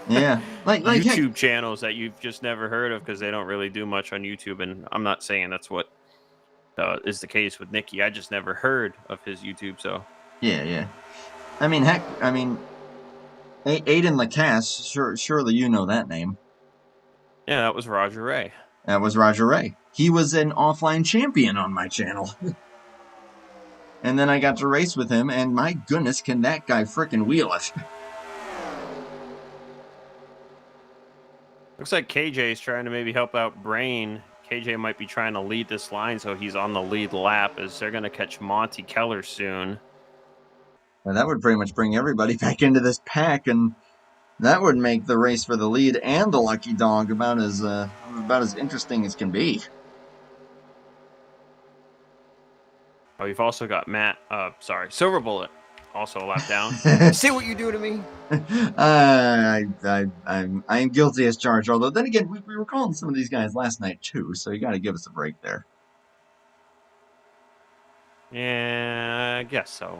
A: yeah, like
B: YouTube channels that you've just never heard of because they don't really do much on YouTube. And I'm not saying that's what is the case with Nicky. I just never heard of his YouTube. So
A: yeah. I mean, heck, Aiden Lacasse, surely you know that name.
B: Yeah, that was Roger Ray.
A: That was Roger Ray. He was an offline champion on my channel. And then I got to race with him, and my goodness, can that guy frickin' wheel it.
B: Looks like KJ is trying to maybe help out Brain. KJ might be trying to lead this line, so he's on the lead lap, as they're going to catch Monty Keller soon.
A: Well, that would pretty much bring everybody back into this pack, and that would make the race for the lead and the lucky dog about as interesting as can be.
B: Oh, you've also got Silver Bullet, also a lap down. See what you do to me?
A: I'm guilty as charged. Although then again, we were calling some of these guys last night too, so you got to give us a break there.
B: Yeah, I guess so.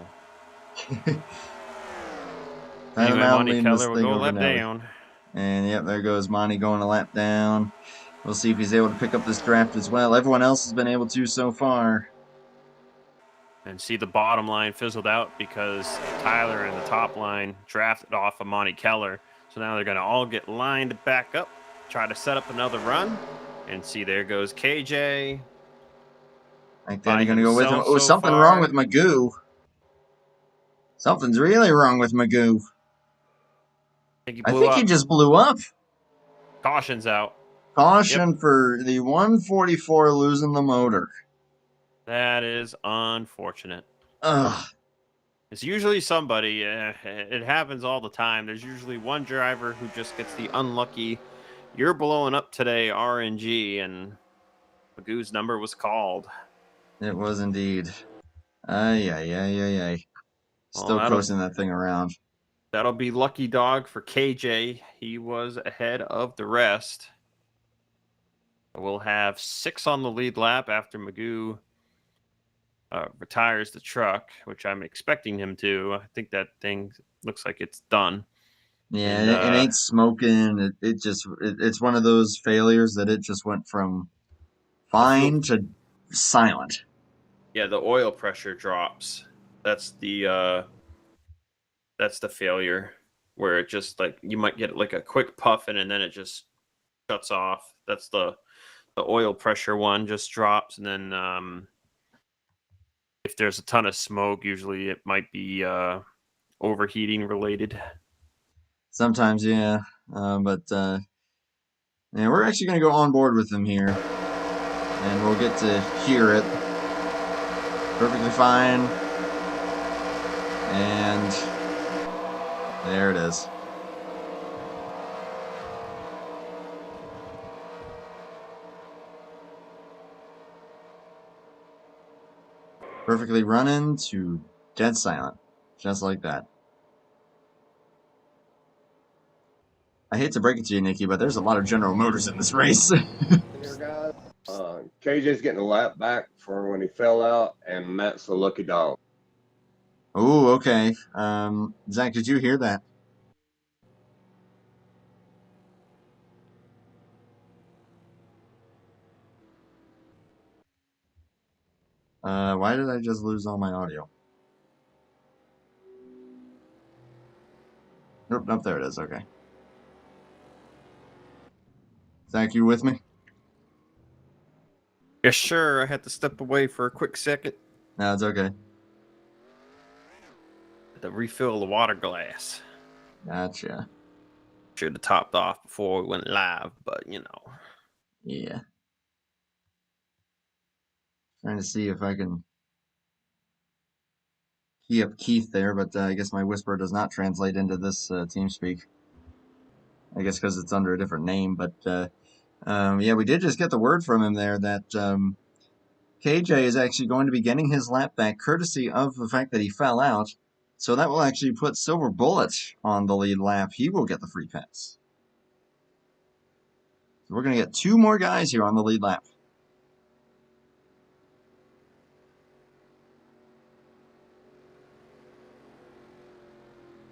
A: Anyway,
B: Monty Keller will go lap down.
A: And yep, there goes Monty going a lap down. We'll see if he's able to pick up this draft as well. Everyone else has been able to so far.
B: And see the bottom line fizzled out because Tyler and the top line drafted off of Monty Keller. So now they're going to all get lined back up, try to set up another run. And see, there goes KJ.
A: Like that,
B: By
A: he's going to go with him.
B: himself
A: Oh,
B: so
A: something wrong with
B: far.
A: Magoo. Something's really wrong with Magoo.
B: He
A: I
B: blew
A: think he
B: up.
A: just blew up.
B: Caution's out.
A: Caution
B: Yep.
A: for the 144 losing the motor.
B: That is unfortunate.
A: Ugh.
B: It's usually somebody. It happens all the time. There's usually one driver who just gets the unlucky, you're blowing up today, RNG, and Magoo's number was called.
A: It was indeed. Ay, ay, ay, ay, ay.
B: Well,
A: Still coasting that thing around.
B: that'll be lucky dog for KJ. He was ahead of the rest. We'll have 6 on the lead lap after Magoo retires the truck, which I'm expecting him to. I think that thing looks like it's done.
A: Yeah,
B: And
A: it ain't smoking. It's one of those failures that it just went from fine to silent.
B: yeah, the oil pressure drops. That's the failure where it just like you might get like a quick puffing and then it just shuts off. That's the oil pressure one just drops, and then if there's a ton of smoke, usually it might be overheating related.
A: Sometimes, yeah. But yeah, we're actually going to go on board with them here. And we'll get to hear it. Perfectly fine. And there it is. Perfectly running to dead silent. Just like that. I hate to break it to you, Nikki, but there's a lot of General Motors in this race.
C: Here, guys. KJ's getting a lap back for when he fell out, and Matt's the lucky dog.
A: Oh, okay. Zach, did you hear that? Why did I just lose all my audio? Nope, there it is. Okay. Zach, you with me?
B: Yeah, sure. I had to step away for a quick second
A: No, it's okay.
B: to refill the water glass.
A: Gotcha.
B: Should have topped off before we went live, but you know.
A: Yeah. Trying to see if I can key up Keith there, but I guess my whisper does not translate into this TeamSpeak. I guess because it's under a different name, but yeah, we did just get the word from him there that KJ is actually going to be getting his lap back courtesy of the fact that he fell out. So that will actually put Silver Bullet on the lead lap. He will get the free pass. So we're going to get 2 more guys here on the lead lap.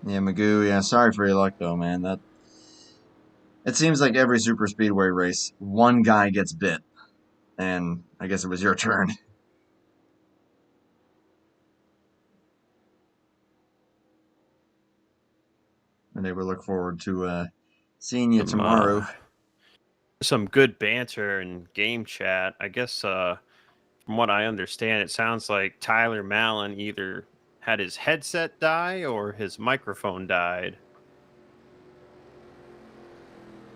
A: Yeah, Magoo, yeah, sorry for your luck though, man. It seems like every Superspeedway race, one guy gets bit. And I guess it was your turn. And they will look forward to seeing you tomorrow.
B: Some good banter and game chat. I guess from what I understand, it sounds like Tyler Mallon either had his headset die or his microphone died.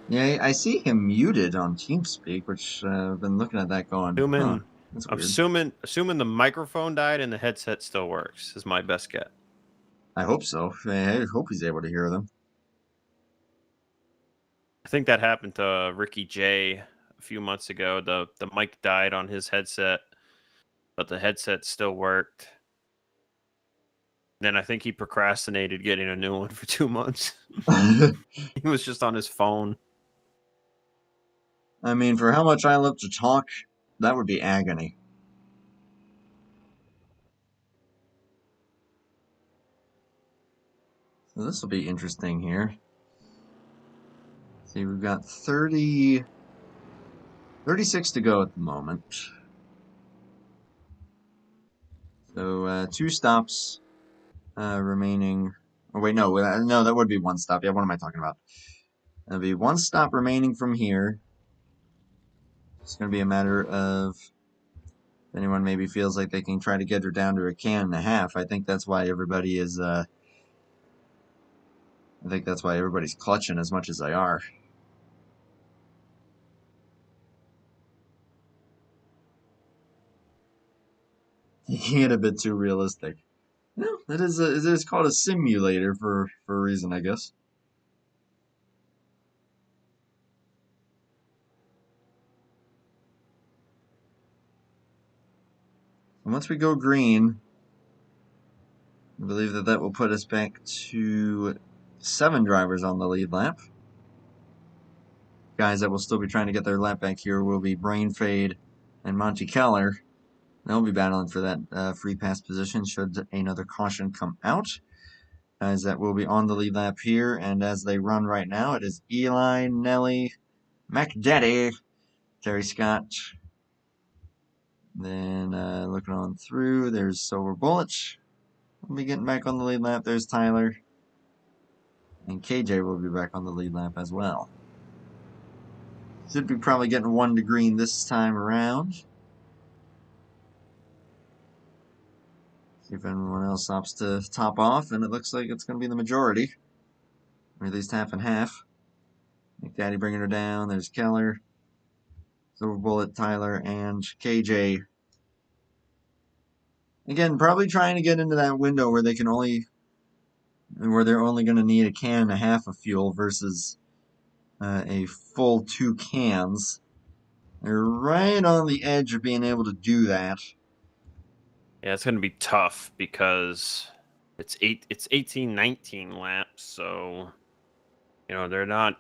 A: Yeah, I see him muted on TeamSpeak, which I've been looking at that going, huh, that's weird.
B: Assuming the microphone died and the headset still works is my best guess.
A: I hope so. I hope he's able to hear them.
B: I think that happened to Ricky J a few months ago. The mic died on his headset, but the headset still worked. Then I think he procrastinated getting a new one for 2 months. He was just on his phone.
A: I mean, for how much I love to talk, that would be agony. So this will be interesting here. See, we've got 36 to go at the moment. So 2 stops remaining. Oh wait, no, that would be 1 stop. Yeah, what am I talking about? There'll be 1 stop remaining from here. It's going to be a matter of if anyone maybe feels like they can try to get her down to a can and a half. I think that's why everybody is. I think that's why everybody's clutching as much as they are. Taking it a bit too realistic. No, it is called a simulator for a reason, I guess. And once we go green, I believe that will put us back to 7 drivers on the lead lap. Guys that will still be trying to get their lap back here will be Brain Fade and Monty Keller. They'll be battling for that free pass position should another caution come out. Guys that will be on the lead lap here, and as they run right now, it is Eli, Nelly, McDaddy, Terry Scott. Then looking on through, there's Silver Bullet. We'll be getting back on the lead lap. There's Tyler. And KJ will be back on the lead lap as well. Should be probably getting 1 to green this time around. See if anyone else opts to top off, and it looks like it's going to be the majority. Or at least half and half. McDaddy bringing her down. There's Keller, Silver Bullet, Tyler, and KJ. Again, probably trying to get into that window where they're only going to need a can and a half of fuel versus a full 2 cans. They're right on the edge of being able to do that.
B: Yeah, it's going to be tough because it's 18, 19 laps, so they're not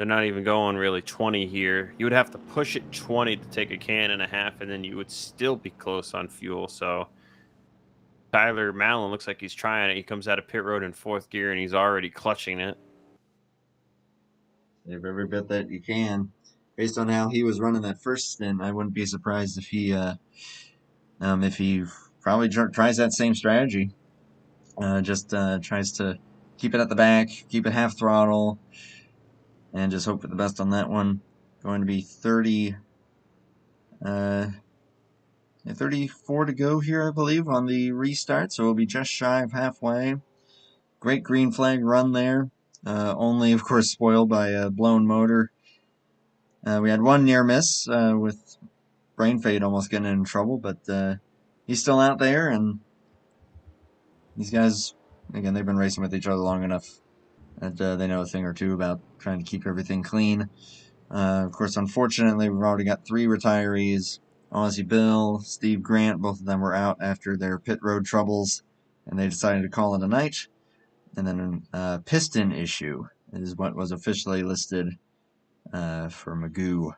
B: even going really 20 here. You would have to push it 20 to take a can and a half, and then you would still be close on fuel. So Tyler Mallon looks like he's trying it. He comes out of pit road in 4th gear, and he's already clutching it.
A: Save every bit that you can. Based on how he was running that first stint, I wouldn't be surprised if he probably tries that same strategy. Just tries to keep it at the back, keep it half throttle, and just hope for the best on that one. Going to be 34 to go here, I believe, on the restart, so we'll be just shy of halfway. Great green flag run there. Only, of course, spoiled by a blown motor. We had 1 near miss with Brain Fade almost getting in trouble, but he's still out there, and these guys, again, they've been racing with each other long enough that they know a thing or two about trying to keep everything clean. Of course, unfortunately, we've already got 3 retirees. Aussie Bill, Steve Grant, both of them were out after their pit road troubles, and they decided to call it a night. And then a piston issue is what was officially listed for Magoo,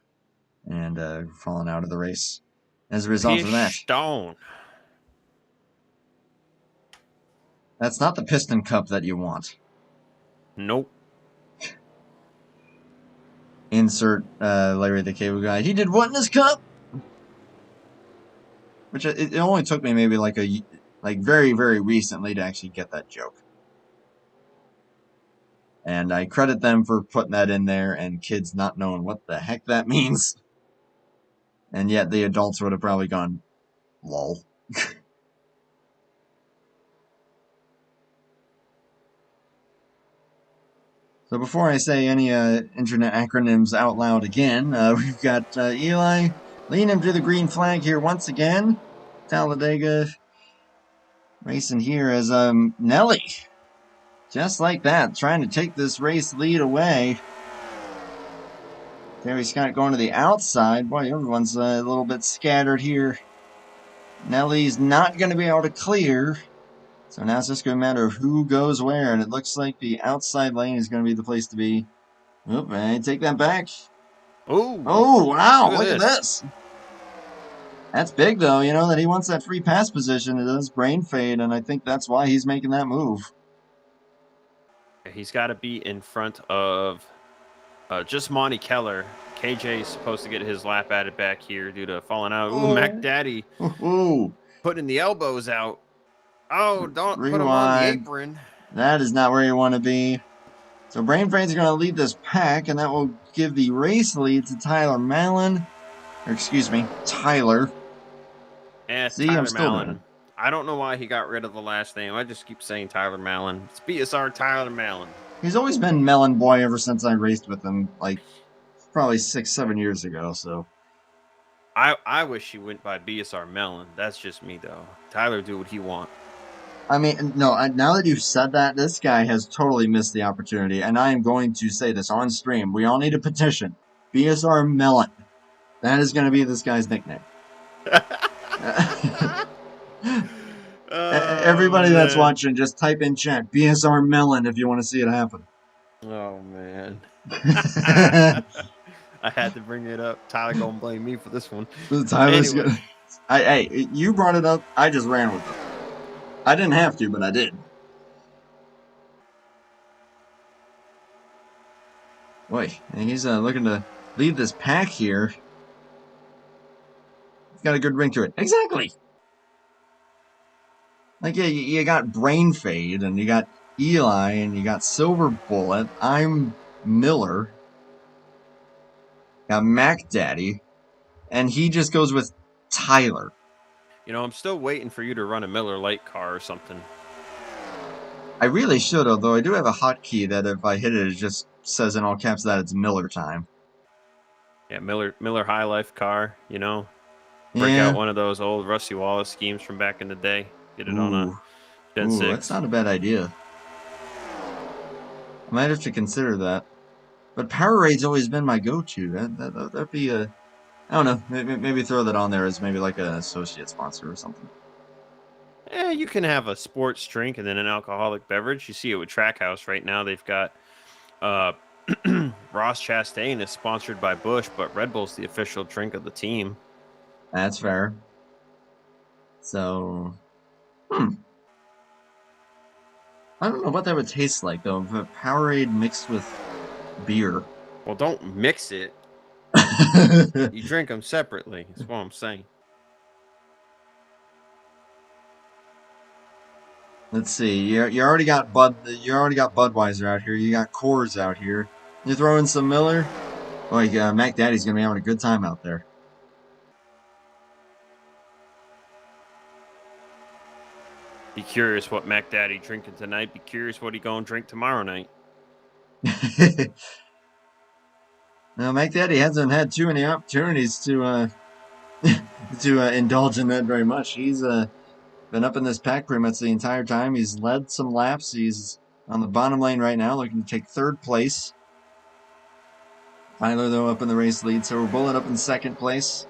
A: and falling out of the race as a result of that.
B: Stone.
A: That's not the piston cup that you want.
B: Nope.
A: Insert Larry the Cable Guy. He did what in his cup? Which it only took me maybe like very, very recently to actually get that joke. And I credit them for putting that in there and kids not knowing what the heck that means. And yet the adults would have probably gone, lol. So before I say any internet acronyms out loud again, we've got Eli leaning to the green flag here once again. Talladega racing here as Nelly. Just like that, trying to take this race lead away. Terry Scott going to the outside. Boy, everyone's a little bit scattered here. Nelly's not going to be able to clear. So now it's just going to matter of who goes where. And it looks like the outside lane is going to be the place to be. Oop, I take that back.
B: Ooh.
A: Oh, wow. Look at this. That's big, though, that he wants that free pass position. It does Brain Fade, and I think that's why he's making that move.
B: He's got to be in front of Just Monty Keller. KJ is supposed to get his lap added back here due to falling out. Ooh,
A: Oh.
B: Mac Daddy
A: Ooh.
B: putting the elbows out. Oh, don't put him on the
A: Rewind.
B: apron.
A: That is not where you want to be. So Brain Fade's going to lead this pack, and that will give the race lead to Tyler Mallon. Or excuse me, Tyler. See,
B: Tyler
A: I'm still doing it.
B: Mallon. I don't know why he got rid of the last name. I just keep saying Tyler Mallon. It's BSR Tyler Mallon.
A: He's always been Melon Boy ever since I raced with him, like, probably 6-7 years ago, so.
B: I wish he went by BSR Mellon. That's just me, though. Tyler do what he want.
A: I mean, no, now that you've said that, this guy has totally missed the opportunity, and I am going to say this on stream. We all need a petition. BSR Melon. That is going to be this guy's nickname. Everybody that's watching, just type in chat BSR Melon if you want to see it happen.
B: Oh, man. I had to bring it up. Tyler gonna blame me for this one.
A: Tyler's
B: Anyway.
A: Hey, you brought it up. I just ran with it. I didn't have to, but I did. Boy, and he's looking to lead this pack here. He's got a good ring to it. Exactly. Like, yeah, you got Brain Fade, and you got Eli, and you got Silver Bullet. I'm Miller. Got Mac Daddy. And he just goes with Tyler.
B: You know, I'm still waiting for you to run a Miller Lite car or something.
A: I really should, although I do have a hotkey that if I hit it, it just says in all caps that it's Miller time.
B: Yeah, Miller High Life car, you know. Break out one of those old Rusty Wallace schemes from back in the day. Get it on a Gen 6.
A: That's not a bad idea. I might have to consider that. But Powerade's always been my go-to. That'd be a... I don't know. Maybe throw that on there as maybe like an associate sponsor or something.
B: Yeah, you can have a sports drink and then an alcoholic beverage. You see it with Trackhouse right now. They've got Ross Chastain is sponsored by Busch, but Red Bull's the official drink of the team.
A: That's fair. So, I don't know what that would taste like, though. But Powerade mixed with beer.
B: Well, don't mix it. You drink them separately. That's what I'm saying.
A: Let's see. You already got Budweiser out here. You got Coors out here. You throw in some Miller. Like Mac Daddy's gonna be having a good time out there.
B: Be curious what Mac Daddy drinking tonight. Be curious what he gonna drink tomorrow night.
A: Now, Mac Daddy hasn't had too many opportunities to indulge in that very much. He's been up in this pack pretty much the entire time. He's led some laps. He's on the bottom lane right now, looking to take third place. Tyler, though, up in the race lead. So we're Bullet up in second place.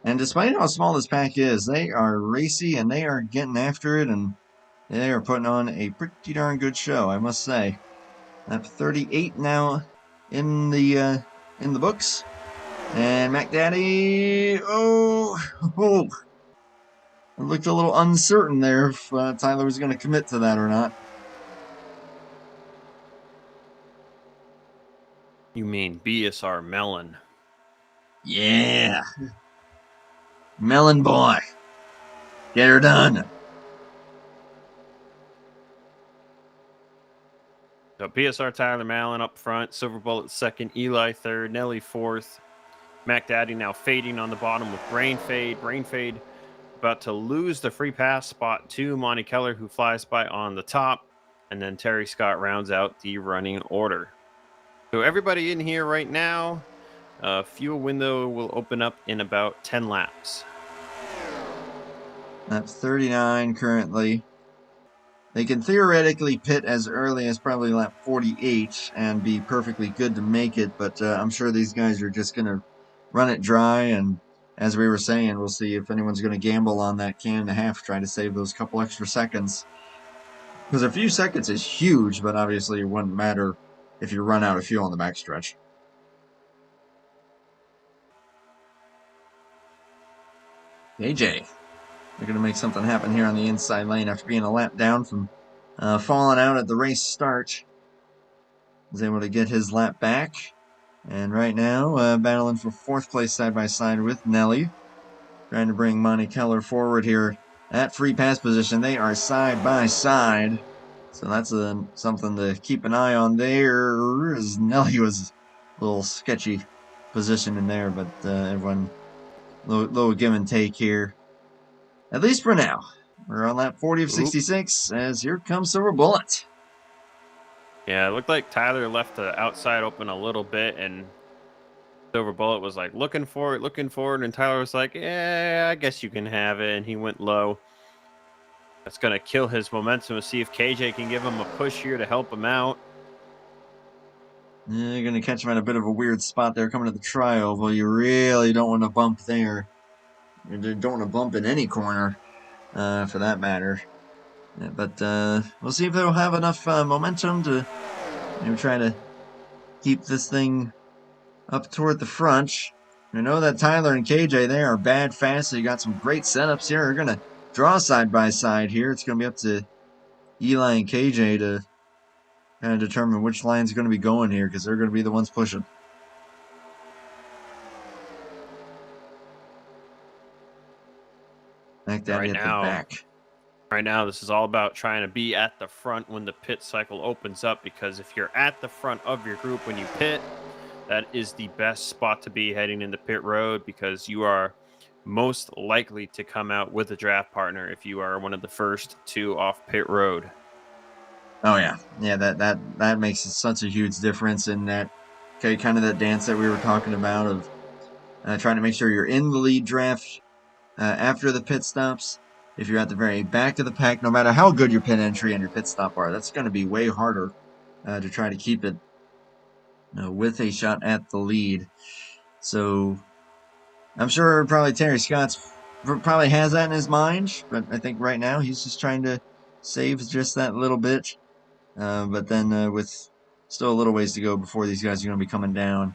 A: And despite how small this pack is, they are racy and they are getting after it, and they are putting on a pretty darn good show, I must say. Lap 38 now in the books. And Mac Daddy, it looked a little uncertain there if Tyler was going to commit to that or not.
B: You mean BSR Melon?
A: Yeah. Melon boy. Get her done.
B: So BSR Tyler Mallon up front, Silver Bullet second, Eli third, Nelly fourth. Mac Daddy now fading on the bottom with Brain Fade. Brain Fade about to lose the free pass spot to Monty Keller, who flies by on the top. And then Terry Scott rounds out the running order. So everybody in here right now, fuel window will open up in about 10 laps.
A: Lap 39 currently. They can theoretically pit as early as probably lap 48 and be perfectly good to make it, but I'm sure these guys are just going to run it dry, and as we were saying, we'll see if anyone's going to gamble on that can and a half, trying to save those couple extra seconds. Because a few seconds is huge, but obviously it wouldn't matter if you run out of fuel on the backstretch. AJ, they're going to make something happen here on the inside lane after being a lap down from falling out at the race start. was able to get his lap back. And right now, battling for 4th place side by side with Nelly. Trying to bring Monty Keller forward here at free pass position. They are side by side. So that's something to keep an eye on there, as Nelly was a little sketchy position in there, but everyone, little give and take here. At least for now. We're on lap 40 of 66, as here comes Silver Bullet.
B: Yeah, it looked like Tyler left the outside open a little bit, and Silver Bullet was like looking for it, and Tyler was like, yeah, I guess you can have it, and he went low. That's going to kill his momentum. See if KJ can give him a push here to help him out.
A: You're going to catch him at a bit of a weird spot there coming to the tri-oval. You really don't want to bump there. You don't want to bump in any corner, for that matter. Yeah, but we'll see if they'll have enough momentum to try to keep this thing up toward the front. I know that Tyler and KJ, they are bad fast, so you got some great setups here. We're going to draw side by side here. It's going to be up to Eli and KJ to kind of determine which line's going to be going here, because they're going to be the ones pushing. Back down at the back.
B: Right now, this is all about trying to be at the front when the pit cycle opens up, because if you're at the front of your group when you pit, that is the best spot to be heading into pit road, because you are most likely to come out with a draft partner if you are one of the first 2 off pit road.
A: Oh yeah, that makes such a huge difference in that, kind of that dance that we were talking about of trying to make sure you're in the lead draft after the pit stops. If you're at the very back of the pack, no matter how good your pit entry and your pit stop are, that's going to be way harder to try to keep it with a shot at the lead. So I'm sure probably Terry Scott's probably has that in his mind, but I think right now he's just trying to save just that little bit. But then with still a little ways to go before these guys are going to be coming down,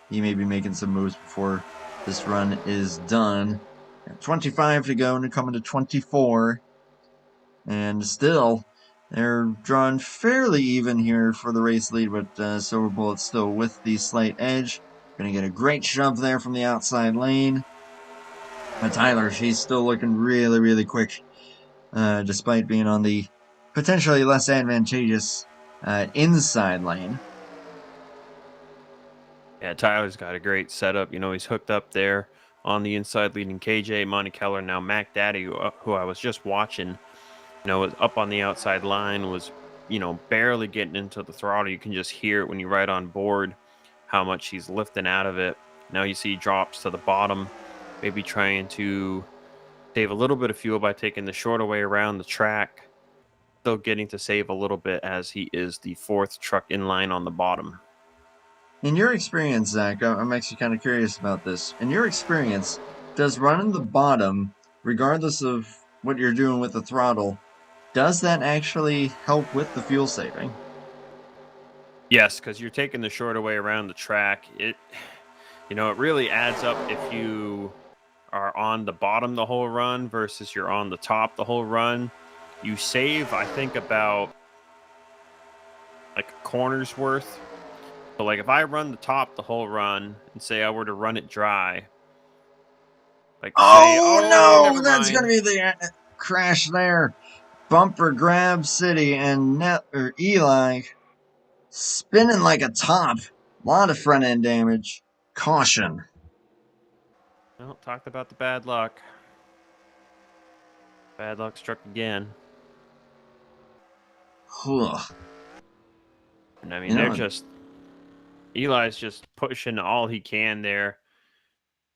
A: he may be making some moves before this run is done. 25 to go, and coming to 24. And still, they're drawn fairly even here for the race lead, but Silver Bullet still with the slight edge. Going to get a great shove there from the outside lane. But Tyler, she's still looking really, really quick, despite being on the potentially less advantageous inside lane.
B: Yeah, Tyler's got a great setup. He's hooked up there on the inside leading KJ, Monty Keller, now Mac Daddy, who I was just watching, was up on the outside line, was, barely getting into the throttle. You can just hear it when you ride on board, how much he's lifting out of it. Now you see he drops to the bottom, maybe trying to save a little bit of fuel by taking the shorter way around the track. Still getting to save a little bit as he is the 4th truck in line on the bottom.
A: In your experience, Zach, I'm actually kind of curious about this. In your experience, does running the bottom, regardless of what you're doing with the throttle, does that actually help with the fuel saving?
B: Yes, because you're taking the shorter way around the track. It really adds up if you are on the bottom the whole run versus you're on the top the whole run. You save, I think, about like a corner's worth. So, like, if I run the top the whole run and say I were to run it dry,
A: no, that's going to be the crash there. Bumper grab City and Eli spinning like a top. A lot of front end damage. Caution.
B: Well, talked about the bad luck. Bad luck struck again. And I mean, Eli's just pushing all he can there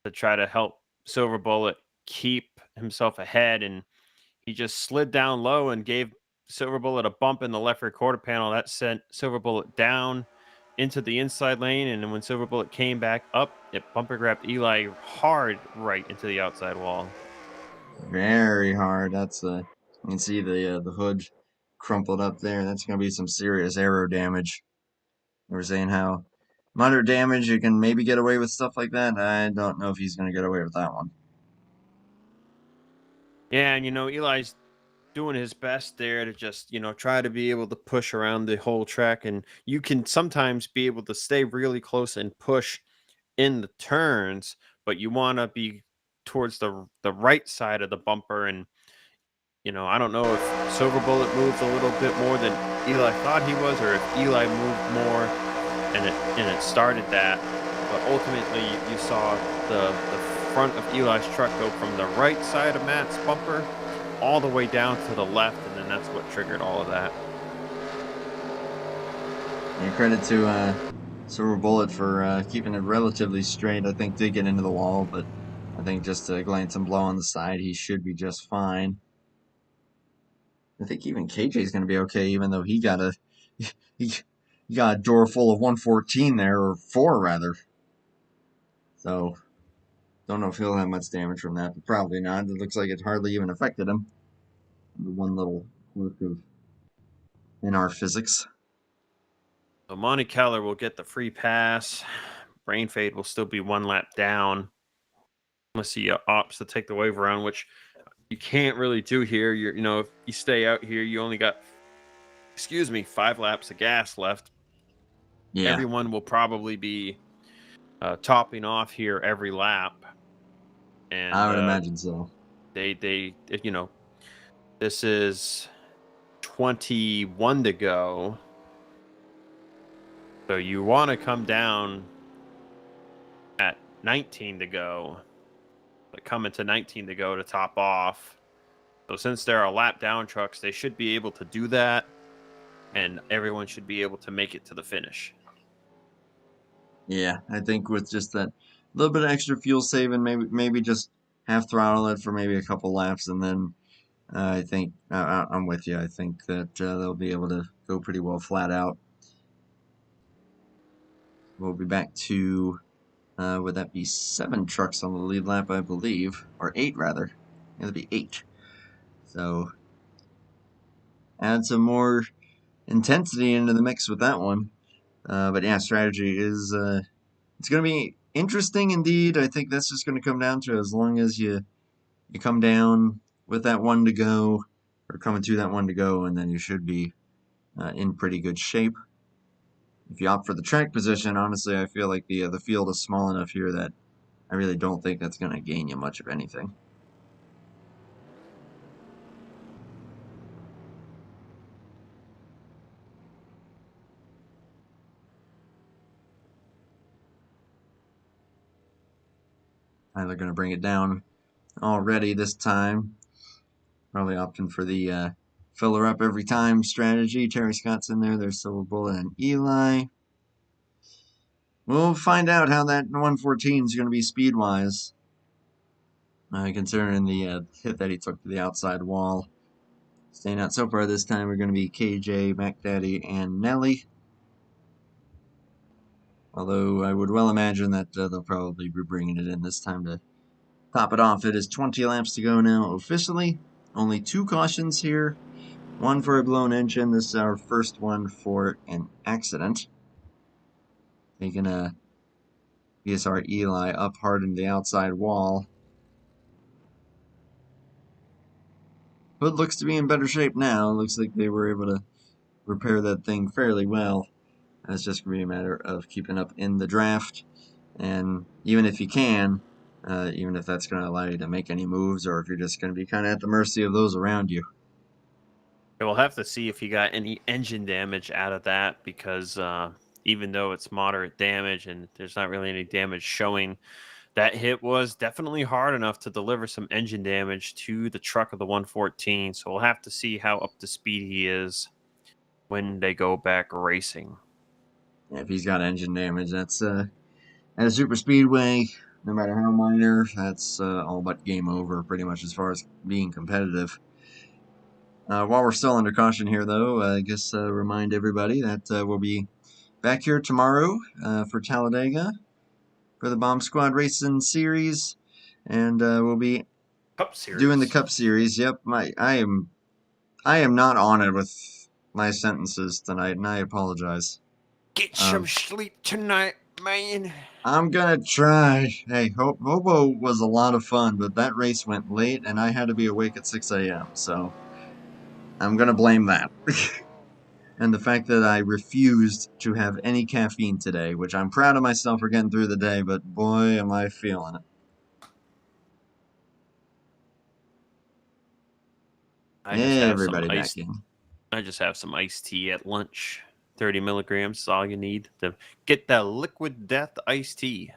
B: to try to help Silver Bullet keep himself ahead, and he just slid down low and gave Silver Bullet a bump in the left rear quarter panel. That sent Silver Bullet down into the inside lane, and then when Silver Bullet came back up, it bumper grabbed Eli hard right into the outside wall.
A: Very hard. That's you can see the hood crumpled up there. That's going to be some serious aero damage. They were saying how moderate damage you can maybe get away with stuff like that. I don't know if he's going to get away with that one.
B: Yeah, and Eli's doing his best there to just, try to be able to push around the whole track. And you can sometimes be able to stay really close and push in the turns, but you want to be towards the right side of the bumper. And, I don't know if Silver Bullet moved a little bit more than Eli thought he was, or if Eli moved more and it started that. But ultimately, you saw the front of Eli's truck go from the right side of Matt's bumper all the way down to the left, and then that's what triggered all of that.
A: And credit to Silver Bullet for keeping it relatively straight. I think did get into the wall, but I think just a glance and blow on the side, he should be just fine. I think even KJ's going to be okay, even though he got he got a door full of 114 there, or 4 rather. So don't know if he'll have much damage from that, but probably not. It looks like it hardly even affected him. The one little quirk of NR physics.
B: So Monte Keller will get the free pass. Brain Fade will still be 1 lap down. Unless he opts to take the wave around, which you can't really do here. If you stay out here, you only got, 5 laps of gas left.
A: Yeah.
B: Everyone will probably be topping off here every lap. And
A: I would imagine so.
B: This is 21 to go. So you want to come down at 19 to go, but coming to 19 to go to top off. So since there are lap down trucks, they should be able to do that, and everyone should be able to make it to the finish.
A: Yeah, I think with just that little bit of extra fuel saving, maybe just half throttle it for maybe a couple laps, and then I think I'm with you. I think that they'll be able to go pretty well flat out. We'll be back to, would that be 7 trucks on the lead lap, I believe, or 8 rather. It'll be 8. So add some more intensity into the mix with that one. But yeah, strategy is it's going to be interesting indeed. I think that's just going to come down to as long as you come down with that 1 to go, or coming to that 1 to go, and then you should be in pretty good shape. If you opt for the track position, honestly, I feel like the field is small enough here that I really don't think that's going to gain you much of anything. They're going to bring it down already this time. Probably opting for the filler up every time strategy. Terry Scott's in there. There's Silver Bullet and Eli. We'll find out how that 114 is going to be speed-wise, considering the hit that he took to the outside wall. Staying out so far this time are going to be KJ, MacDaddy, and Nelly. Although I would well imagine that they'll probably be bringing it in this time to top it off. It is 20 laps to go now officially. Only 2 cautions here. 1 for a blown engine. This is our first one for an accident. Taking a BSR Eli up hard into the outside wall. Hood looks to be in better shape now. Looks like they were able to repair that thing fairly well. It's just going to be a matter of keeping up in the draft. And even if you can, even if that's going to allow you to make any moves, or if you're just going to be kind of at the mercy of those around you.
B: We'll have to see if you got any engine damage out of that, because even though it's moderate damage and there's not really any damage showing, that hit was definitely hard enough to deliver some engine damage to the truck of the 114. So we'll have to see how up to speed he is when they go back racing.
A: Yeah, if he's got engine damage, that's at a Superspeedway, no matter how minor, that's all but game over pretty much as far as being competitive. While we're still under caution here, though, I guess remind everybody that we'll be back here tomorrow for Talladega for the Bomb Squad Racing Series, and we'll be
B: Cup Series.
A: doing the Cup Series. Yep, I am not on it with my sentences tonight, and I apologize.
B: Get some sleep tonight, man.
A: I'm gonna try. Hey, Hobo was a lot of fun, but that race went late, and I had to be awake at 6 a.m., so I'm going to blame that. And the fact that I refused to have any caffeine today, which I'm proud of myself for getting through the day, but boy, am I feeling it.
B: I just have some
A: Everybody back
B: iced.
A: in.
B: I just have some iced tea at lunch. 30 milligrams is all you need to get that liquid death iced tea.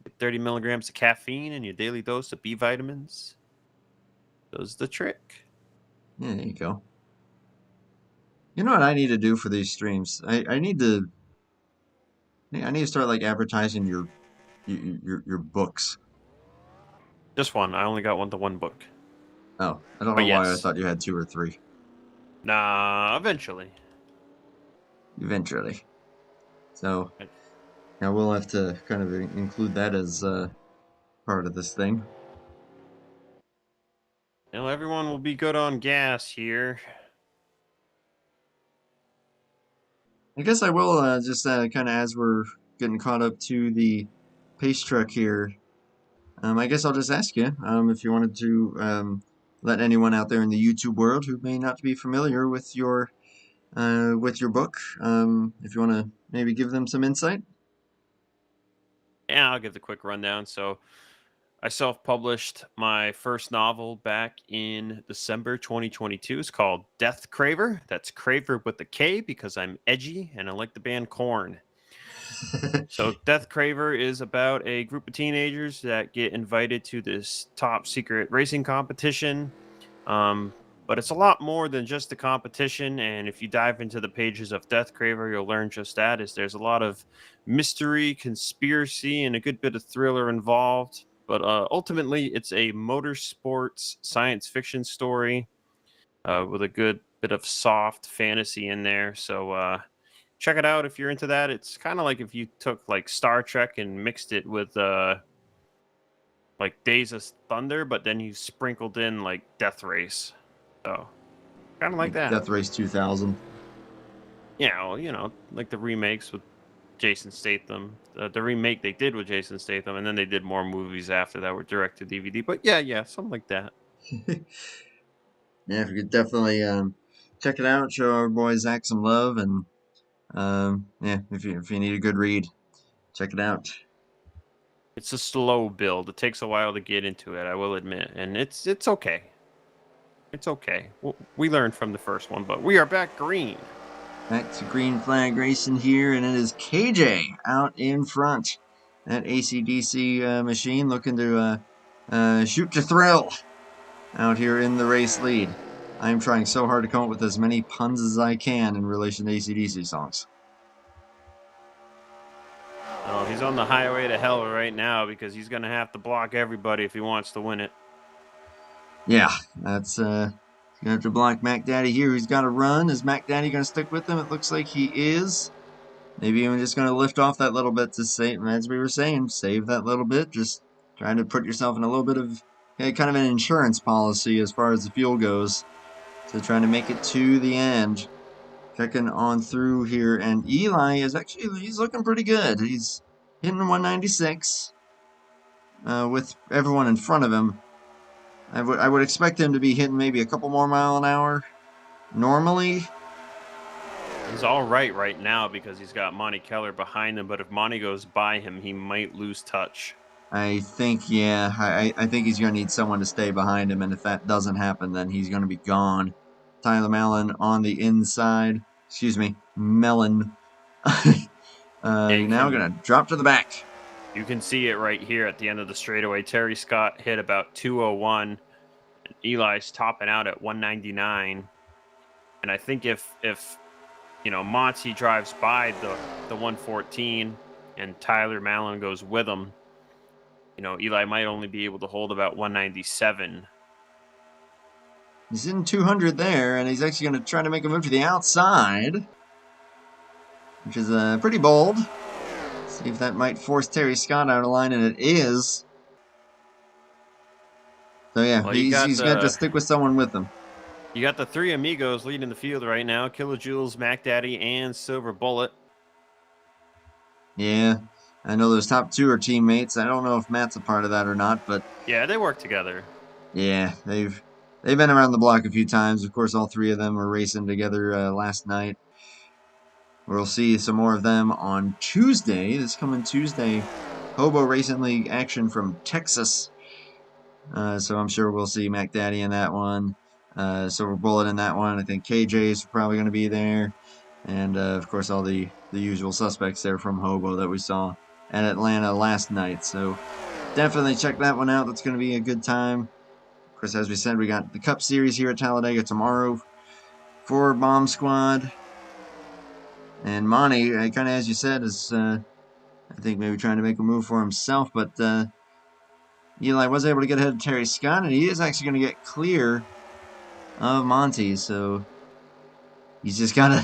B: Get 30 milligrams of caffeine and your daily dose of B vitamins. Does the trick.
A: Yeah, there you go. You know what I need to do for these streams? I need to start like advertising your books.
B: Just one. I only got the one book.
A: Oh, I don't
B: But
A: know why I
B: yes.
A: thought you had 2 or 3.
B: Nah, eventually.
A: Eventually. So, now we'll have to kind of include that as part of this thing.
B: Now everyone will be good on gas here.
A: I guess I will just kind of as we're getting caught up to the pace truck here. I guess I'll just ask you if you wanted to let anyone out there in the YouTube world who may not be familiar with your book, if you want to maybe give them some insight.
B: Yeah, I'll give the quick rundown. So I self-published my first novel back in December 2022. It's called Death Craver. That's Craver with a K because I'm edgy and I like the band Korn. So Death Craver is about a group of teenagers that get invited to this top secret racing competition. But it's a lot more than just the competition. And if you dive into the pages of Death Craver, you'll learn just that. Is there's a lot of mystery, conspiracy, and a good bit of thriller involved. But ultimately, it's a motorsports science fiction story with a good bit of soft fantasy in there. So check it out if you're into that. It's kind of like if you took like Star Trek and mixed it with like Days of Thunder, but then you sprinkled in like Death Race. So kind of like that.
A: Death Race 2000.
B: Yeah, well, like the remakes with Jason Statham. The remake they did with Jason Statham, and then they did more movies after that were direct to DVD. But yeah, something like that.
A: Yeah, if you could definitely check it out, show our boy Zach some love, and yeah, if you need a good read, check it out.
B: It's a slow build. It takes a while to get into it, I will admit, and it's okay. It's okay. We learned from the first one, but we are back green.
A: Back to green flag racing here, and it is KJ out in front. That AC/DC machine looking to shoot to thrill out here in the race lead. I'm trying so hard to come up with as many puns as I can in relation to AC/DC songs.
B: Oh, he's on the highway to hell right now because he's going to have to block everybody if he wants to win it.
A: Yeah, that's he's gonna have to block Mac Daddy here. He's got to run. Is Mac Daddy gonna stick with him? It looks like he is. Maybe even just gonna lift off that little bit to save. As we were saying, save that little bit. Just trying to put yourself in a little bit of kind of an insurance policy as far as the fuel goes. So trying to make it to the end. Checking on through here, and Eli is he's looking pretty good. He's hitting 196 with everyone in front of him. I would expect him to be hitting maybe a couple more mile an hour normally.
B: He's all right now because he's got Monty Keller behind him, but if Monty goes by him, he might lose touch.
A: I think, yeah, I think he's going to need someone to stay behind him, and if that doesn't happen, then he's going to be gone. Tyler Mellon on the inside. Excuse me, Mellon. Now going to drop to the back.
B: You can see it right here at the end of the straightaway. Terry Scott hit about 201. And Eli's topping out at 199. And I think if Monty drives by the 114 and Tyler Mellon goes with him, Eli might only be able to hold about 197.
A: He's in 200 there, and he's actually going to try to make a move to the outside, which is pretty bold. See if that might force Terry Scott out of line, and it is. So yeah, well, he's going to have to stick with someone with him.
B: You got the three amigos leading the field right now: Kilojoules, Mac Daddy, and Silver Bullet.
A: Yeah, I know those top two are teammates. I don't know if Matt's a part of that or not, but
B: yeah, they work together.
A: Yeah, they've they've been around the block a few times. Of course, all three of them were racing together last night. We'll see some more of them on Tuesday. This coming Tuesday, Hobo Racing League action from Texas. So I'm sure we'll see Mac Daddy in that one. Silver Bullet in that one. I think KJ's probably going to be there. And, of course, all the usual suspects there from Hobo that we saw at Atlanta last night. So definitely check that one out. That's going to be a good time. Of course, as we said, we got the Cup Series here at Talladega tomorrow for Bomb Squad. And Monty, kind of as you said, is I think maybe trying to make a move for himself, but Eli was able to get ahead of Terry Scott, and he is actually going to get clear of Monty. So he's just gotta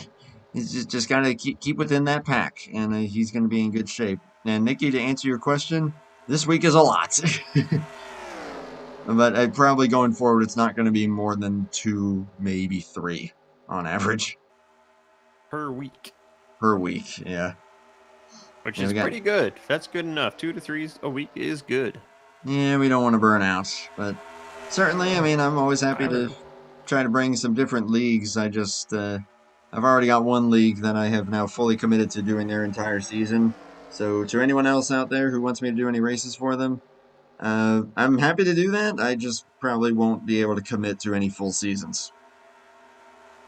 A: keep within that pack, and he's going to be in good shape. And Nikki, to answer your question, this week is a lot, but probably going forward, it's not going to be more than 2, maybe 3 on average
B: per week.
A: Per week, yeah.
B: Which is pretty good. That's good enough. 2 to 3 a week is good.
A: Yeah, we don't want to burn out, but certainly, I mean, I'm always happy to try to bring some different leagues. I just, I've already got one league that I have now fully committed to doing their entire season. So to anyone else out there who wants me to do any races for them, I'm happy to do that. I just probably won't be able to commit to any full seasons,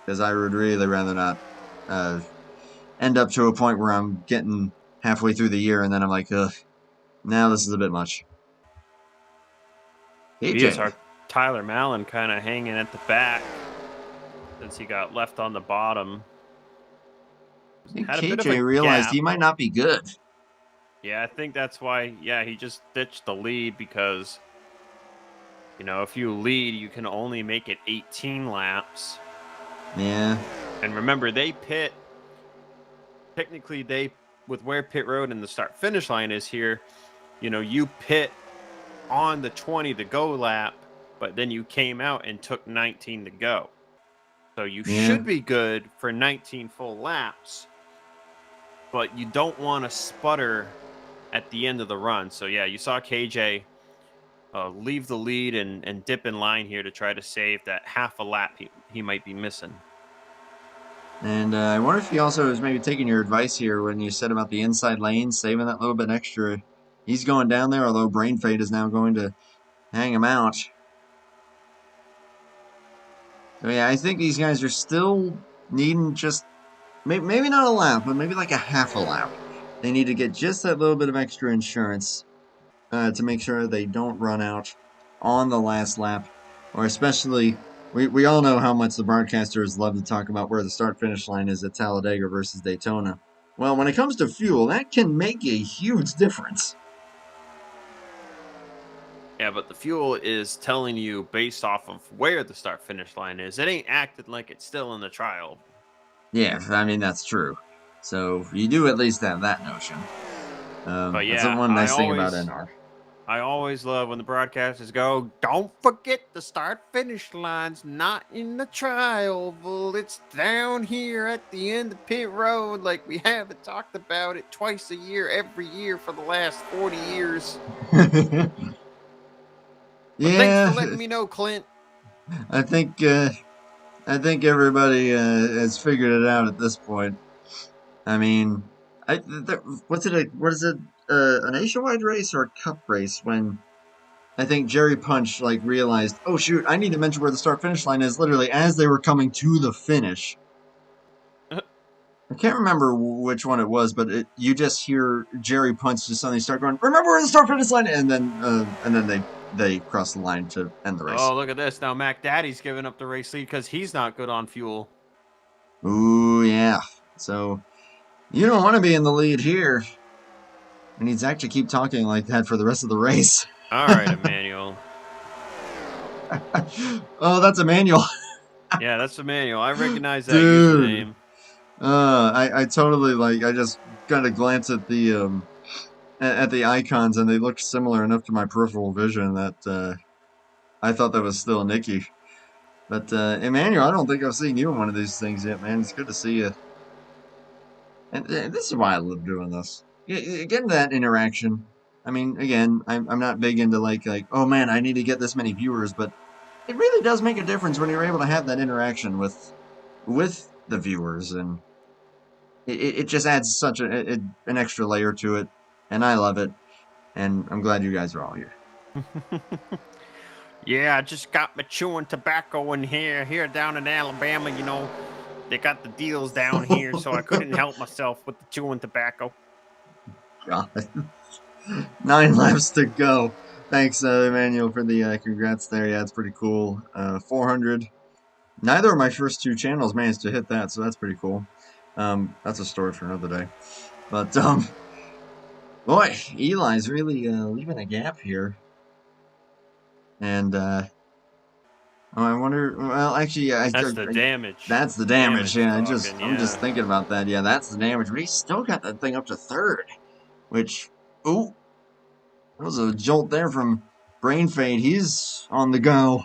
A: because I would really rather not end up to a point where I'm getting halfway through the year and then I'm like, ugh, now this is a bit much.
B: Yes, our Tyler Mallon kind of hanging at the back since he got left on the bottom.
A: I think KJ realized he might not be good.
B: Yeah, I think that's why, he just ditched the lead because, if you lead, you can only make it 18 laps.
A: Yeah.
B: And remember, they pit. Technically, with where pit road and the start-finish line is here, you pit on the 20 to go lap, but then you came out and took 19 to go. So you should be good for 19 full laps, but you don't want to sputter at the end of the run. So, you saw KJ leave the lead and dip in line here to try to save that half a lap he might be missing.
A: And I wonder if he also was maybe taking your advice here when you said about the inside lane, saving that little bit extra. He's going down there, although Brain Fade is now going to hang him out. So yeah, I think these guys are still needing just, maybe not a lap, but maybe like a half a lap. They need to get just that little bit of extra insurance to make sure they don't run out on the last lap, or especially... We all know how much the broadcasters love to talk about where the start-finish line is at Talladega versus Daytona. Well, when it comes to fuel, that can make a huge difference.
B: Yeah, but the fuel is telling you based off of where the start-finish line is. It ain't acting like it's still in the trial.
A: Yeah, I mean, that's true. So you do at least have that notion.
B: But yeah,
A: that's the one nice thing about NR.
B: I always love when the broadcasters go, don't forget the start-finish line's not in the tri-oval. It's down here at the end of pit road like we haven't talked about it twice a year, every year for the last 40 years.
A: Yeah.
B: Thanks for letting me know, Clint.
A: I think everybody has figured it out at this point. I mean, what is it? A nationwide race or a cup race when I think Jerry Punch realized, oh shoot, I need to mention where the start finish line is literally as they were coming to the finish. I can't remember which one it was, but you just hear Jerry Punch just suddenly start going, remember where the start finish line is, and then they cross the line to end the race.
B: Oh, look at this. Now Mac Daddy's giving up the race lead because he's not good on fuel.
A: Ooh, yeah. So you don't want to be in the lead here. He needs to actually keep talking like that for the rest of the race.
B: All right, Emmanuel.
A: Oh, that's Emmanuel.
B: Yeah, that's Emmanuel. I recognize that
A: Dude.
B: username.
A: I totally I just kind of glanced at the icons and they looked similar enough to my peripheral vision that I thought that was still Nikki. But Emmanuel, I don't think I've seen you in one of these things yet, man. It's good to see you. And this is why I love doing this. Getting that interaction. I mean, again, I'm not big into like, oh man, I need to get this many viewers, but it really does make a difference when you're able to have that interaction with the viewers, and it just adds such an extra layer to it, and I love it, and I'm glad you guys are all here.
B: Yeah, I just got my chewing tobacco in here down in Alabama. You know, they got the deals down here, so I couldn't help myself with the chewing tobacco.
A: God. 9 laps to go. Thanks, Emmanuel, for the congrats there. Yeah, it's pretty cool. 400. Neither of my first 2 channels managed to hit that, so that's pretty cool. That's a story for another day. But, boy, Eli's really leaving a gap here. And, I wonder, well, actually,
B: That's the damage.
A: That's the damage. Yeah, I'm
B: yeah.
A: just thinking about that. Yeah, that's the damage. But he's still got that thing up to 3rd, which, ooh, that was a jolt there from Brain Fade. He's on the go.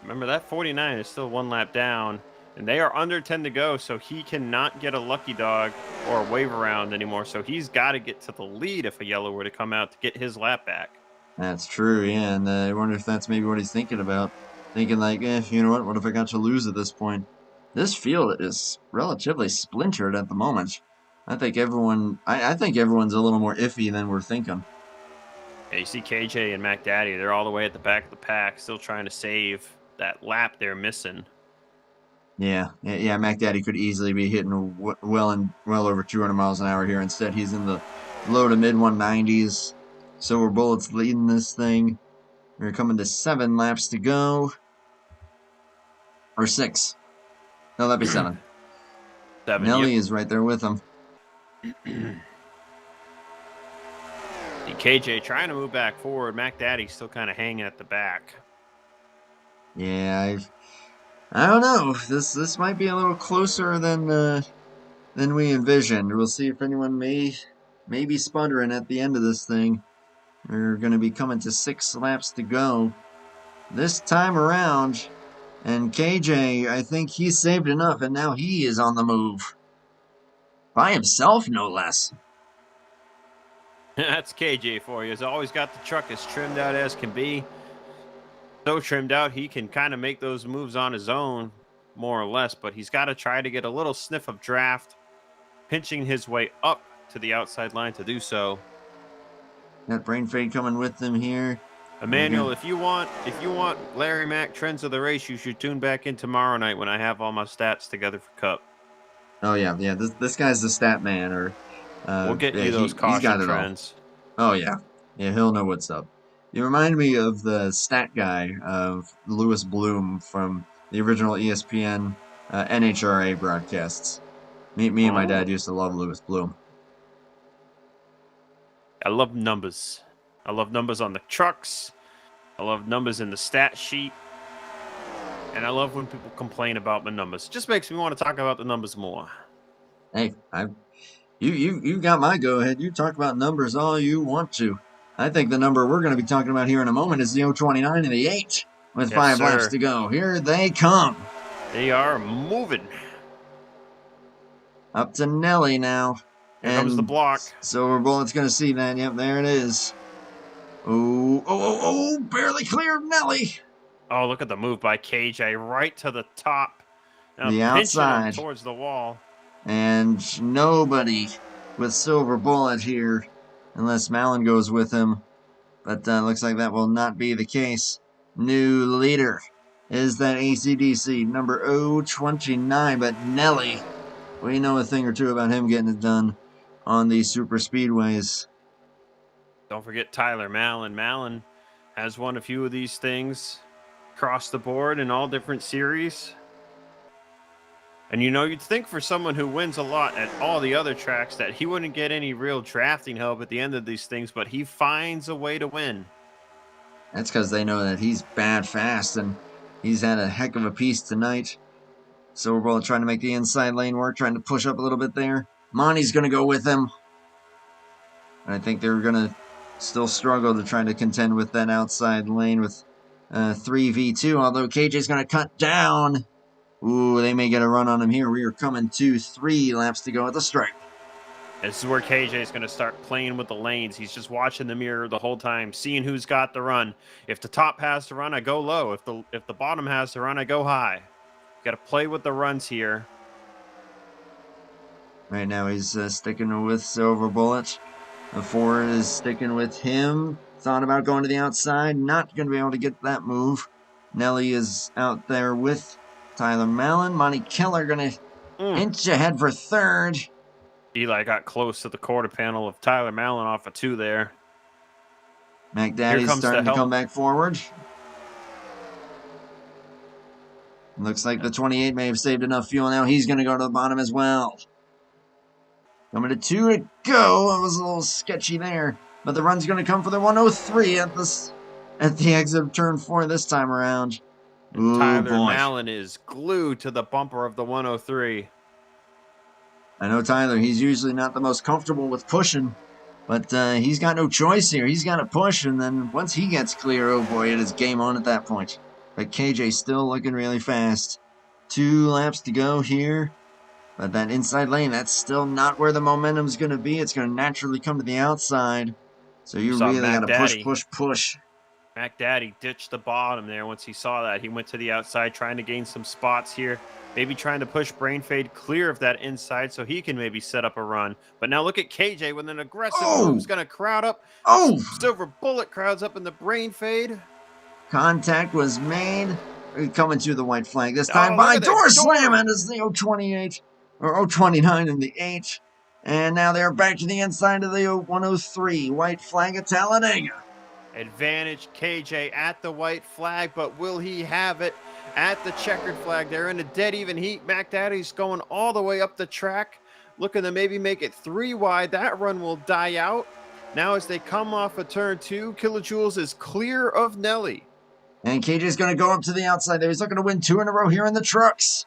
B: Remember, that 49 is still 1 lap down, and they are under 10 to go, so he cannot get a lucky dog or a wave around anymore. So he's got to get to the lead if a yellow were to come out to get his lap back.
A: That's true, yeah, and I wonder if that's maybe what he's thinking about. Thinking like, you know what if I got to lose at this point? This field is relatively splintered at the moment. I think I think everyone's a little more iffy than we're thinking.
B: Yeah, you see KJ and Mac Daddy, they're all the way at the back of the pack, still trying to save that lap they're missing.
A: Yeah, Mac Daddy could easily be hitting well over 200 miles an hour here. Instead, he's in the low to mid 190s. Silver Bullet's leading this thing. We're coming to 7 laps to go. Or 6. No, that'd be 7.
B: 7.
A: Nelly is right there with him.
B: KJ trying to move back forward. Mac Daddy's still kind of hanging at the back.
A: Yeah, I don't know. This might be a little closer than we envisioned. We'll see if anyone may be sputtering at the end of this thing. We're going to be coming to 6 laps to go this time around. And KJ, I think he saved enough, and now he is on the move. By himself, no less.
B: That's KJ for you. He's always got the truck as trimmed out as can be. So trimmed out, he can kind of make those moves on his own, more or less, but he's got to try to get a little sniff of draft, pinching his way up to the outside line to do so.
A: Got Brain Fade coming with them here.
B: Emmanuel, if you want Larry Mack trends of the race, you should tune back in tomorrow night when I have all my stats together for Cup.
A: Oh yeah. This guy's the stat man, or
B: we'll get you those caution trends.
A: Oh yeah, he'll know what's up. You remind me of the stat guy of Lewis Bloom from the original ESPN NHRA broadcasts. Me and my dad used to love Lewis Bloom.
B: I love numbers. I love numbers on the trucks. I love numbers in the stat sheet. And I love when people complain about my numbers. It just makes me want to talk about the numbers more.
A: Hey, you got my go ahead. You talk about numbers all you want to. I think the number we're going to be talking about here in a moment is the 029 and the 8 with 5 laps to go. Here they come.
B: They are moving.
A: Up to Nelly now.
B: Here comes the block.
A: Silver Bullet's going to see that. Yep, there it is. Oh, barely cleared Nelly.
B: Oh, look at the move by KJ right to the top. Now
A: the outside.
B: Towards the wall.
A: And nobody with Silver Bullet here, unless Malin goes with him. But looks like that will not be the case. New leader is that ACDC number 029. But Nelly, we know a thing or two about him getting it done on these super speedways.
B: Don't forget Tyler Malin. Malin has won a few of these things across the board in all different series. And you'd think for someone who wins a lot at all the other tracks that he wouldn't get any real drafting help at the end of these things, but he finds a way to win.
A: That's because they know that he's bad fast, and he's had a heck of a piece tonight. Silver Bullet trying to make the inside lane work, trying to push up a little bit there. Monty's going to go with him. And I think they're going to still struggle to try to contend with that outside lane with 3v2, although KJ's going to cut down. Ooh, they may get a run on him here. We are coming to 3 laps to go at the stripe.
B: This is where KJ is going to start playing with the lanes. He's just watching the mirror the whole time, seeing who's got the run. If the top has to run, I go low. If the bottom has to run, I go high. Got to play with the runs here.
A: Right now he's sticking with Silver Bullet. The Ford is sticking with him. Thought about going to the outside. Not going to be able to get that move. Nelly is out there with Tyler Mallon. Monty Keller going to inch ahead for third.
B: Eli got close to the quarter panel of Tyler Mallon off of 2 there.
A: McDaddy's starting to come back forward. Looks like the 28 may have saved enough fuel now. He's going to go to the bottom as well. Coming to 2 to go. It was a little sketchy there. But the run's going to come for the 103 at the exit of turn 4 this time around.
B: And Tyler Mallon is glued to the bumper of the 103.
A: I know Tyler, he's usually not the most comfortable with pushing, but he's got no choice here. He's got to push, and then once he gets clear, oh boy, it is game on at that point. But KJ still looking really fast. 2 laps to go here. But that inside lane, that's still not where the momentum's going to be. It's going to naturally come to the outside. So you really got to push.
B: McDaddy ditched the bottom there once he saw that. He went to the outside trying to gain some spots here. Maybe trying to push Brain Fade clear of that inside so he can maybe set up a run. But now look at KJ with an aggressive move. He's going to crowd up. Silver Bullet crowds up in the Brain Fade.
A: Contact was made. Coming to the white flag this time by door slamming as the 028 or 029 in the 8. And now they're back to the inside of the 103. White flag at Talladega.
B: Advantage KJ at the white flag, but will he have it at the checkered flag? They're in a dead even heat. McDaddy's going all the way up the track, looking to maybe make it 3 wide. That run will die out. Now as they come off of turn 2, Kilojoules is clear of Nelly.
A: And KJ's going to go up to the outside there. He's looking to win 2 in a row here in the trucks.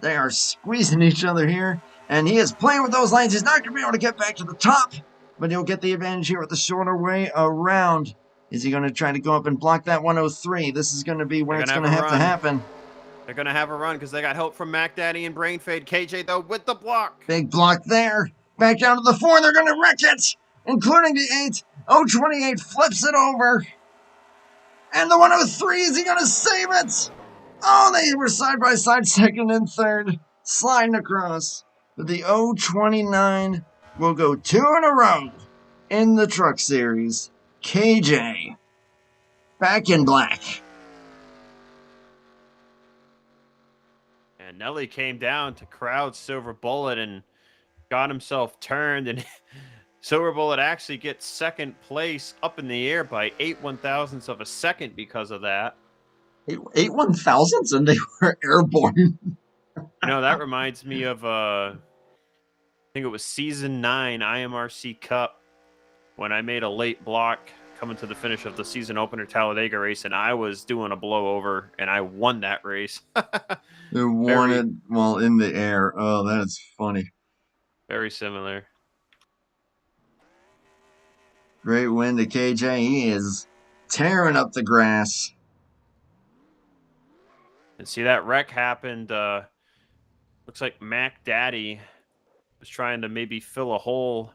A: They are squeezing each other here, and he is playing with those lanes. He's not going to be able to get back to the top, but he'll get the advantage here with the shorter way around. Is he going to try to go up and block that 103? This is going to be where it's going to have to happen.
B: They're going to have a run because they got help from McDaddy and Brain Fade. KJ, though, with the block.
A: Big block there. Back down to the 4. They're going to wreck it, including the 8. 028 flips it over. And the 103, is he going to save it? Oh, they were side by side, second and third. Sliding across. But the 029 will go 2 in a row in the Truck Series. KJ, back in black.
B: And Nelly came down to crowd Silver Bullet and got himself turned. And Silver Bullet actually gets second place up in the air by 8 1/1000ths of a second because of that.
A: 8 1/1000ths, and they were airborne.
B: You know, that reminds me of, I think it was season 9 IMRC Cup, when I made a late block coming to the finish of the season opener Talladega race, and I was doing a blowover, and I won that race.
A: They won it while in the air. Oh, that is funny.
B: Very similar.
A: Great win to KJ. He is tearing up the grass.
B: And see, that wreck happened. Looks like McDaddy was trying to maybe fill a hole,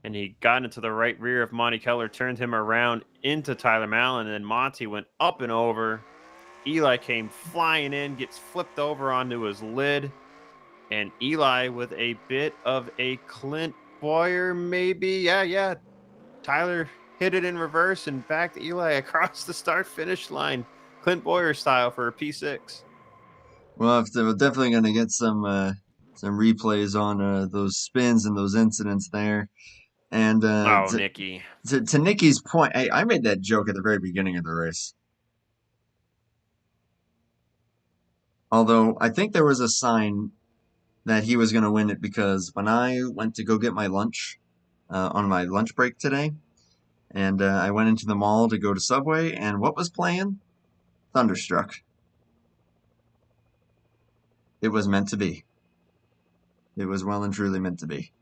B: and he got into the right rear of Monty Keller, turned him around into Tyler Mallon, and then Monty went up and over. Eli came flying in, gets flipped over onto his lid, and Eli with a bit of a Clint Boyer, maybe. Yeah. Tyler hit it in reverse and backed Eli across the start-finish line, Clint Boyer style, for a P6.
A: Well, we're definitely going to get some replays on those spins and those incidents there. And
B: Nicky.
A: To Nicky's point, I made that joke at the very beginning of the race. Although I think there was a sign that he was going to win it, because when I went to go get my lunch on my lunch break today, and I went into the mall to go to Subway, and what was playing? Thunderstruck. It was meant to be. It was well and truly meant to be.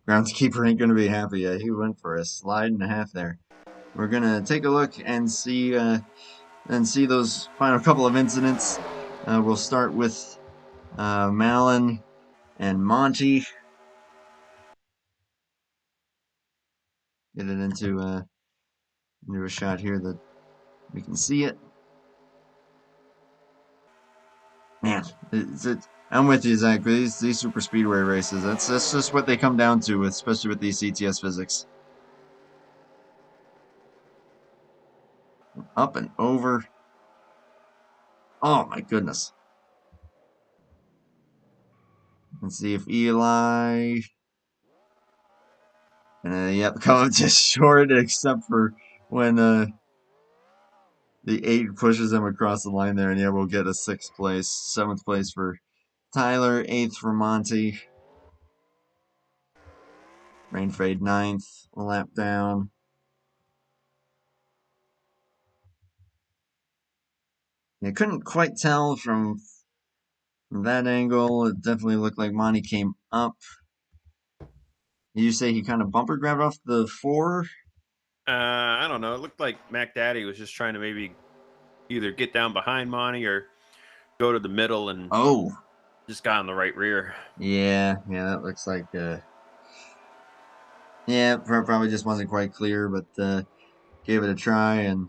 A: Groundskeeper ain't going to be happy. He went for a slide and a half there. We're going to take a look and see those final couple of incidents. We'll start with Mallon and Monty. Get it into a shot here that we can see it. Man, I'm with you, Zach. These super speedway races, that's just what they come down to, especially with these CTS physics. Up and over. Oh my goodness. Let's see if Eli. Yep, come up just short, except for when the 8 pushes him across the line there, and yeah, we'll get a 6th place, 7th place for Tyler, 8th for Monty. Rain Fade 9th, a lap down. I couldn't quite tell from that angle. It definitely looked like Monty came up. You say he kind of bumper grabbed off the 4?
B: I don't know. It looked like Mac Daddy was just trying to maybe either get down behind Monty or go to the middle and just got on the right rear.
A: Yeah, that looks like yeah, probably just wasn't quite clear, but gave it a try, and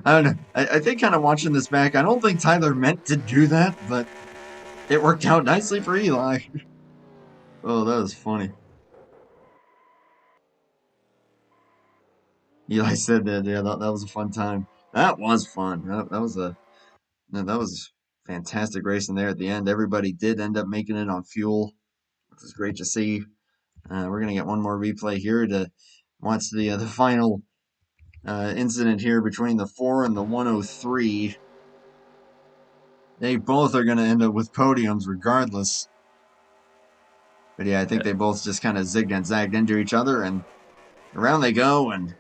A: I don't know. I think kind of watching this back, I don't think Tyler meant to do that, but it worked out nicely for Eli. Oh, that was funny. Eli said that, yeah, that was a fun time. That was fun. That was fantastic racing there at the end. Everybody did end up making it on fuel, which was great to see. We're gonna get one more replay here to watch the final incident here between the 4 and the 103. They both are gonna end up with podiums regardless. But yeah, I think they both just kind of zigged and zagged into each other, and around they go, and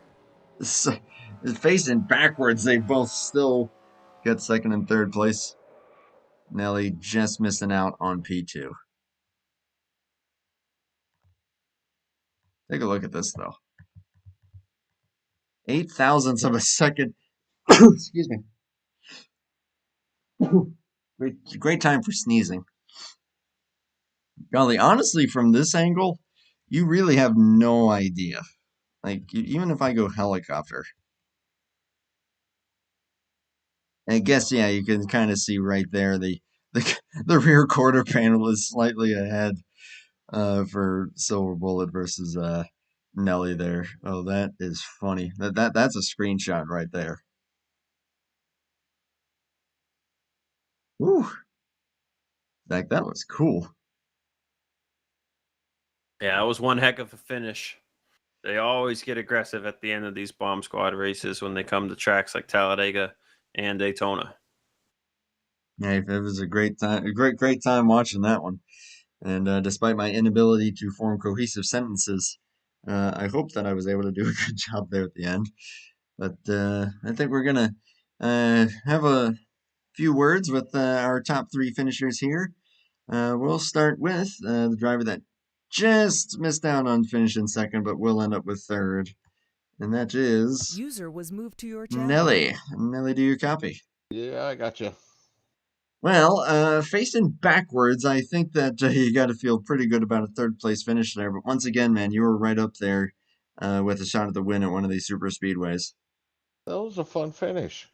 A: facing backwards, they both still get 2nd and 3rd place. Nelly just missing out on P2. Take a look at this, though. 8 thousandths of a second. Excuse me. Great time for sneezing. Golly, honestly, from this angle, you really have no idea. Like, even if I go helicopter, I guess, yeah, you can kind of see right there the rear quarter panel is slightly ahead for Silver Bullet versus Nelly there. Oh, that is funny. That's a screenshot right there. Whew. Like, that was cool.
B: Yeah, it was one heck of a finish. They always get aggressive at the end of these bomb squad races when they come to tracks like Talladega and Daytona.
A: Yeah, it was a great time, great time watching that one. And despite my inability to form cohesive sentences, I hope that I was able to do a good job there at the end. But I think we're gonna have a few words with our top 3 finishers here. We'll start with the driver that just missed out on finishing 2nd, but will end up with 3rd. And that is
D: User was moved to your channel.
A: Nelly. Nelly, do you copy?
C: Yeah, I got you.
A: Well, facing backwards, I think that you got to feel pretty good about a 3rd place finish there. But once again, man, you were right up there with a shot at the win at one of these super speedways.
C: That was a fun finish.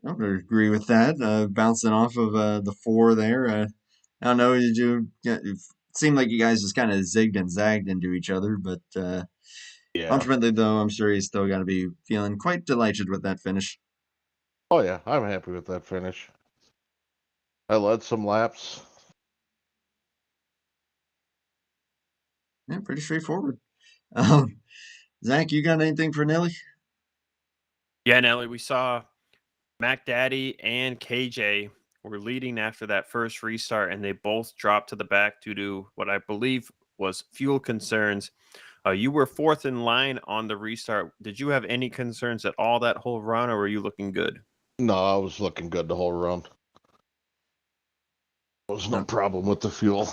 A: I would agree with that. Bouncing off of the 4 there. I don't know. It seemed like you guys just kind of zigged and zagged into each other, but
C: Yeah.
A: ultimately, though, I'm sure he's still got to be feeling quite delighted with that finish.
C: Oh yeah, I'm happy with that finish. I led some laps.
A: Yeah, pretty straightforward. Zach, you got anything for Nelly?
B: Yeah, Nelly, we saw Mac Daddy and KJ were leading after that first restart, and they both dropped to the back due to what I believe was fuel concerns. You were 4th in line on the restart. Did you have any concerns at all that whole run, or were you looking good?
C: No, I was looking good the whole run. There was no problem with the fuel.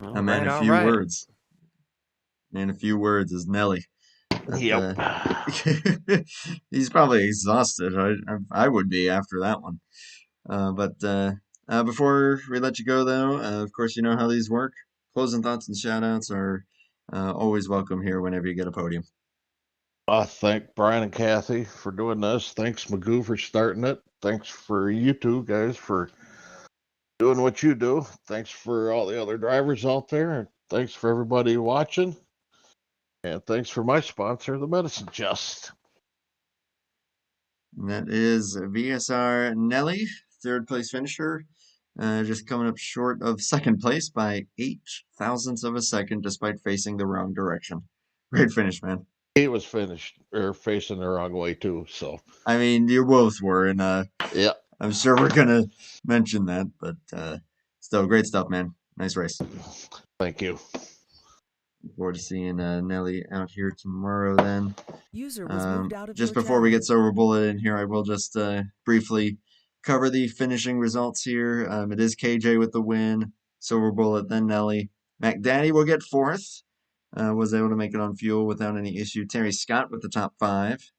A: A man, a few words. And a few words is Nelly.
C: Yep.
A: He's probably exhausted. I would be after that one. But Before we let you go, though, of course, you know how these work. Closing thoughts and shout-outs are always welcome here whenever you get a podium.
D: I thank Brian and Kathy for doing this. Thanks, Magoo, for starting it. Thanks for you two guys for doing what you do. Thanks for all the other drivers out there. Thanks for everybody watching. And thanks for my sponsor, the Medicine Chest.
A: And that is VSR Nelly, third place finisher. Just coming up short of second place by 0.08 of a second, despite facing the wrong direction. Great finish, man.
D: He was facing the wrong way too. So
A: I mean, you both were, and
D: yeah,
A: I'm sure we're gonna mention that, but still, great stuff, man. Nice race.
D: thank you.
A: Look forward to seeing Nelly out here tomorrow. Then,
E: User was moved out of
A: just
E: your
A: before we
E: channel.
A: get Silver Bullet in here, I will just briefly cover the finishing results here. It is KJ with the win, Silver Bullet, then Nelly. Mac Daddy will get fourth. Was able to make it on fuel without any issue. Terry Scott with the top 5.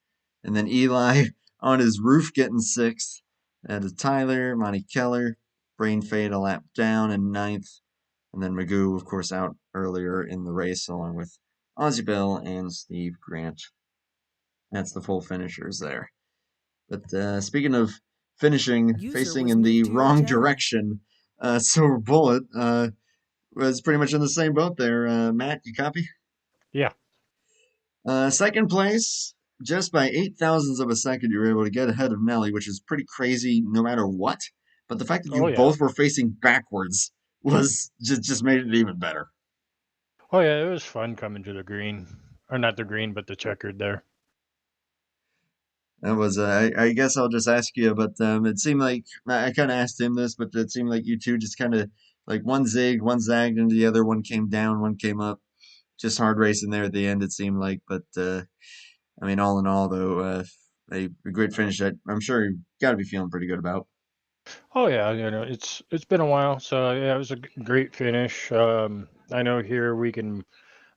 A: And then Eli on his roof getting 6th. That is Tyler, Monty Keller, Brain Fade a lap down in 9th. And then Magoo, of course, out earlier in the race along with Ozzie Bill and Steve Grant. That's the full finishers there. But speaking of finishing,
E: User
A: facing
E: was
A: in the
E: moved to your
A: wrong
E: channel.
A: direction, Silver Bullet was pretty much in the same boat there. Matt, you copy?
F: Yeah.
A: Second place, just by 0.08 of a second, you were able to get ahead of Nelly, which is pretty crazy no matter what. But the fact that you
F: Oh, yeah.
A: both were facing backwards was just made it even better.
F: Oh, yeah, it was fun coming to the green. Or not the green, but the checkered there.
A: That was, I guess I'll just ask you, but it seemed like, I kind of asked him this, but it seemed like you two just kind of, like one zigged, one zagged into the other, one came down, one came up. Just hard racing there at the end, it seemed like. But, I mean, all in all, though, a great finish that I'm sure you got to be feeling pretty good about.
F: Oh, yeah, it's been a while. So, yeah, it was a great finish. I know here we can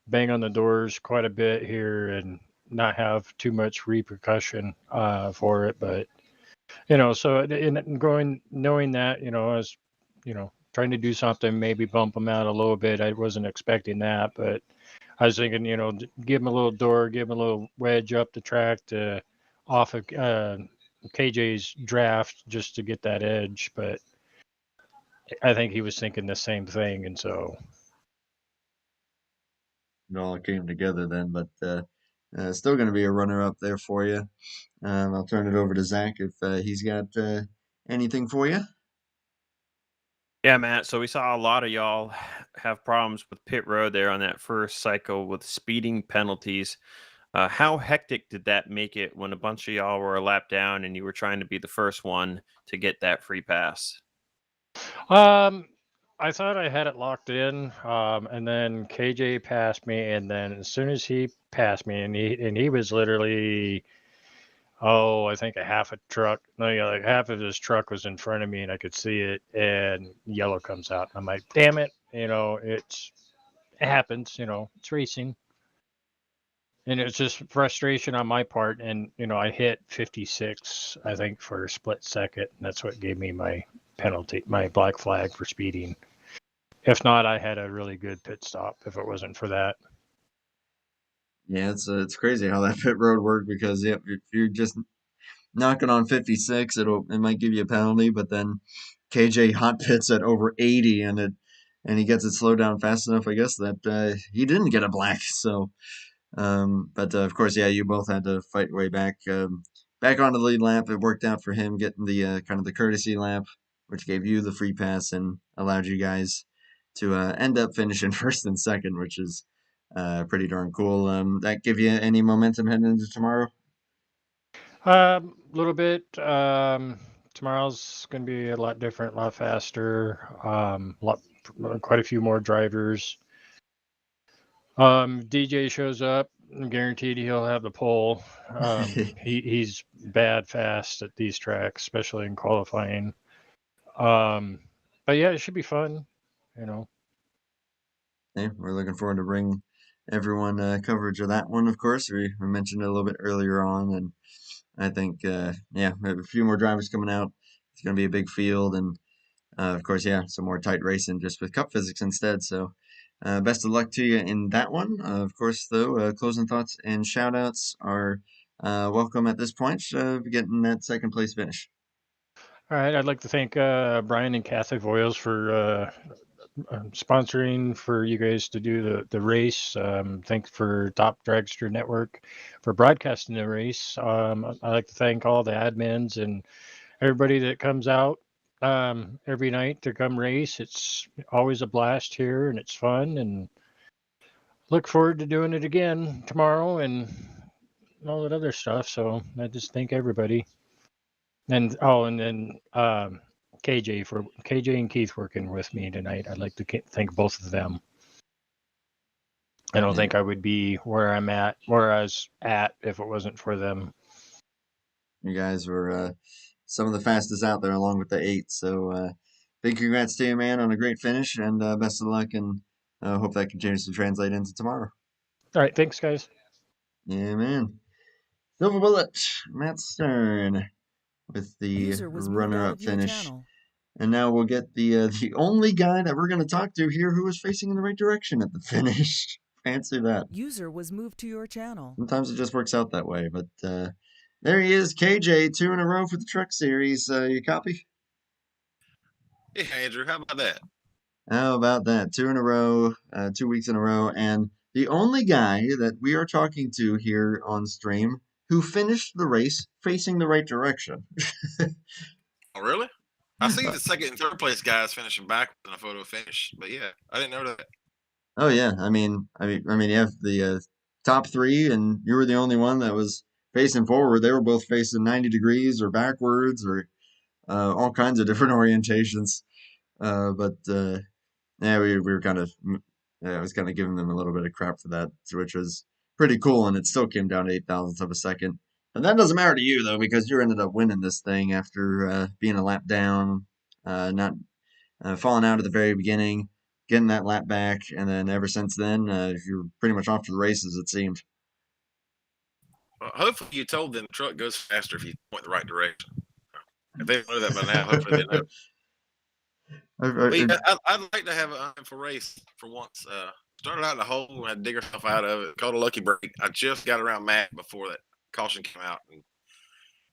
F: bang on the doors quite a bit here and not have too much repercussion for it. But, so knowing that, I was, trying to do something, maybe bump them out a little bit. I wasn't expecting that, but I was thinking, give him a little door, give him a little wedge up the track to off of KJ's draft just to get that edge. But I think he was thinking the same thing, and so
A: It all came together then, but still going to be a runner up there for you. I'll turn it over to Zach if he's got anything for you.
B: Yeah, Matt. So we saw a lot of y'all have problems with pit road there on that first cycle with speeding penalties. How hectic did that make it when a bunch of y'all were a lap down and you were trying to be the first one to get that free pass?
F: I thought I had it locked in, and then KJ passed me, and then as soon as he passed me, and he was literally, I think a half a truck, no, yeah, like half of his truck was in front of me, and I could see it, and yellow comes out. I'm like, damn it, it happens, it's racing. And it's just frustration on my part. And, I hit 56, I think, for a split second. And that's what gave me my penalty, my black flag for speeding. If not, I had a really good pit stop if it wasn't for that.
A: Yeah, it's crazy how that pit road worked because if you're just knocking on 56, it might give you a penalty, but then KJ hot pits at over 80 and he gets it slowed down fast enough, I guess, that he didn't get a black. So. But of course, yeah, you both had to fight your way back onto the lead lap. It worked out for him getting the kind of the courtesy lap, which gave you the free pass and allowed you guys to end up finishing first and second, which is pretty darn cool. That give you any momentum heading into tomorrow?
F: A little bit. Tomorrow's going to be a lot different, a lot faster. Quite a few more drivers. DJ shows up. I'm guaranteed he'll have the pole. He's bad fast at these tracks, especially in qualifying. But yeah, it should be fun.
A: Yeah, we're looking forward to bring everyone coverage of that one. Of course, we mentioned it a little bit earlier on, and I think we have a few more drivers coming out. It's going to be a big field, and of course, yeah, some more tight racing just with cup physics instead. So, best of luck to you in that one. Of course, though, closing thoughts and shout outs are welcome at this point, getting that second place finish.
F: All right, I'd like to thank Brian and Kathy Voiles for sponsoring for you guys to do the race. Thanks for Top Dragster Network for broadcasting the race. I'd like to thank all the admins and everybody that comes out every night to come race. It's always a blast here and it's fun, and look forward to doing it again tomorrow and all that other stuff. So I just thank everybody. And then KJ and Keith working with me tonight. I'd like to thank both of them. I don't think I would be where I was at if it wasn't for them.
A: You guys were some of the fastest out there, along with the 8. So big congrats to you, man, on a great finish, and best of luck, and hope that continues to translate into tomorrow.
F: All right, thanks, guys.
A: Yeah, man. Silver Bullet, Matt Stern, with the runner-up finish. And now we'll get the only guy that we're going to talk to here who is facing in the right direction at the finish. Fancy that.
E: User was moved to your channel.
A: Sometimes it just works out that way, but there he is, KJ, 2 in a row for the Truck Series. You copy?
G: Yeah, Andrew, how about that?
A: How about that? 2 in a row, 2 weeks in a row, and the only guy that we are talking to here on stream who finished the race facing the right direction.
G: Oh, really? I see the second and third place guys finishing back in a photo finish, but yeah, I didn't know that.
A: Oh yeah, I mean, you have the top 3, and you were the only one that was facing forward. They were both facing 90 degrees or backwards or all kinds of different orientations. But yeah, we were kind of, I was kind of giving them a little bit of crap for that, which was pretty cool, and it still came down to 8,000ths of a second. And that doesn't matter to you though, because you ended up winning this thing after being a lap down, not falling out at the very beginning, getting that lap back, and then ever since then, you're pretty much off to the races, it seemed.
G: Well, hopefully you told them the truck goes faster if you point the right direction. If they know that by now, hopefully they know. I'd like to have an uneventful race for once. Started out in the hole, had to dig herself out of it. Called a lucky break. I just got around Matt before that caution came out and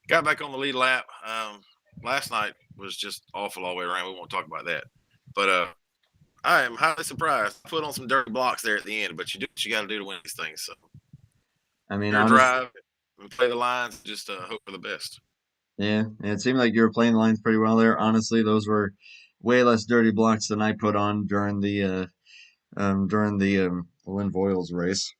G: got back on the lead lap. Last night was just awful all the way around. We won't talk about that. But I am highly surprised. I put on some dirty blocks there at the end, but you do what you got to do to win these things. So,
A: I mean,
G: drive and play the lines. Just hope for the best.
A: Yeah, it seemed like you were playing the lines pretty well there. Honestly, those were way less dirty blocks than I put on during the Lynn Voiles race.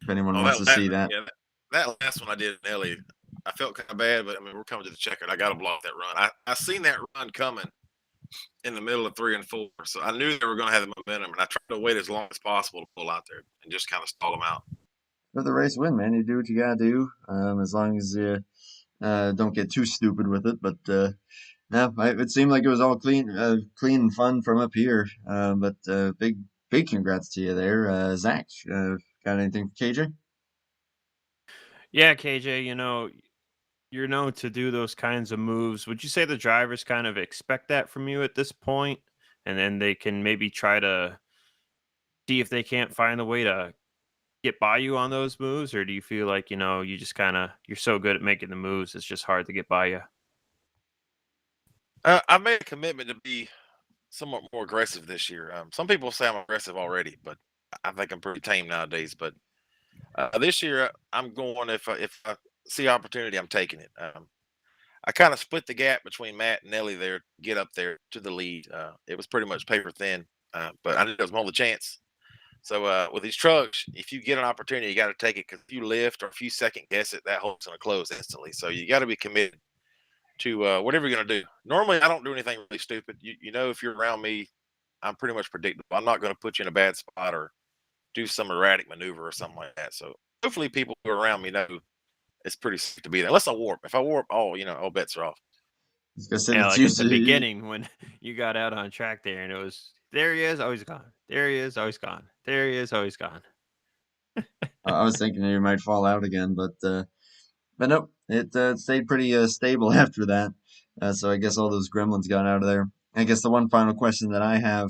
A: If anyone wants to see that.
G: Yeah, that last one I did in Ellie, I felt kind of bad, but I mean, we're coming to the checkered. I got to block that run. I seen that run coming in the middle of 3 and 4, so I knew they were going to have the momentum, and I tried to wait as long as possible to pull out there and just kind of stall them out.
A: For the race win, man, you do what you gotta do. As long as you don't get too stupid with it. But no, it seemed like it was all clean and fun from up here. But big congrats to you there, Zach. Got anything for KJ?
B: Yeah, KJ, you're known to do those kinds of moves. Would you say the drivers kind of expect that from you at this point, and then they can maybe try to see if they can't find a way to get by you on those moves? Or do you feel like, you just you're so good at making the moves, it's just hard to get by you?
G: I made a commitment to be somewhat more aggressive this year. Some people say I'm aggressive already, but I think I'm pretty tame nowadays. But this year, I'm going, if I see opportunity, I'm taking it. I kind of split the gap between Matt and Ellie there, get up there to the lead. It was pretty much paper thin, but I knew there was more of a chance. So with these trucks, if you get an opportunity, you got to take it, because if you lift or if you second guess it, that hole's going to close instantly. So you got to be committed to whatever you're going to do. Normally, I don't do anything really stupid. If you're around me, I'm pretty much predictable. I'm not going to put you in a bad spot or do some erratic maneuver or something like that. So hopefully people who are around me know it's pretty safe to be there. Unless I warp. If I warp, all bets are off.
B: Yeah, like at the beginning when you got out on track there, and it was, there he is, always gone. There he is, always gone. There he is, always gone.
A: I was thinking you might fall out again, but nope. It stayed pretty stable after that. So I guess all those gremlins got out of there. I guess the one final question that I have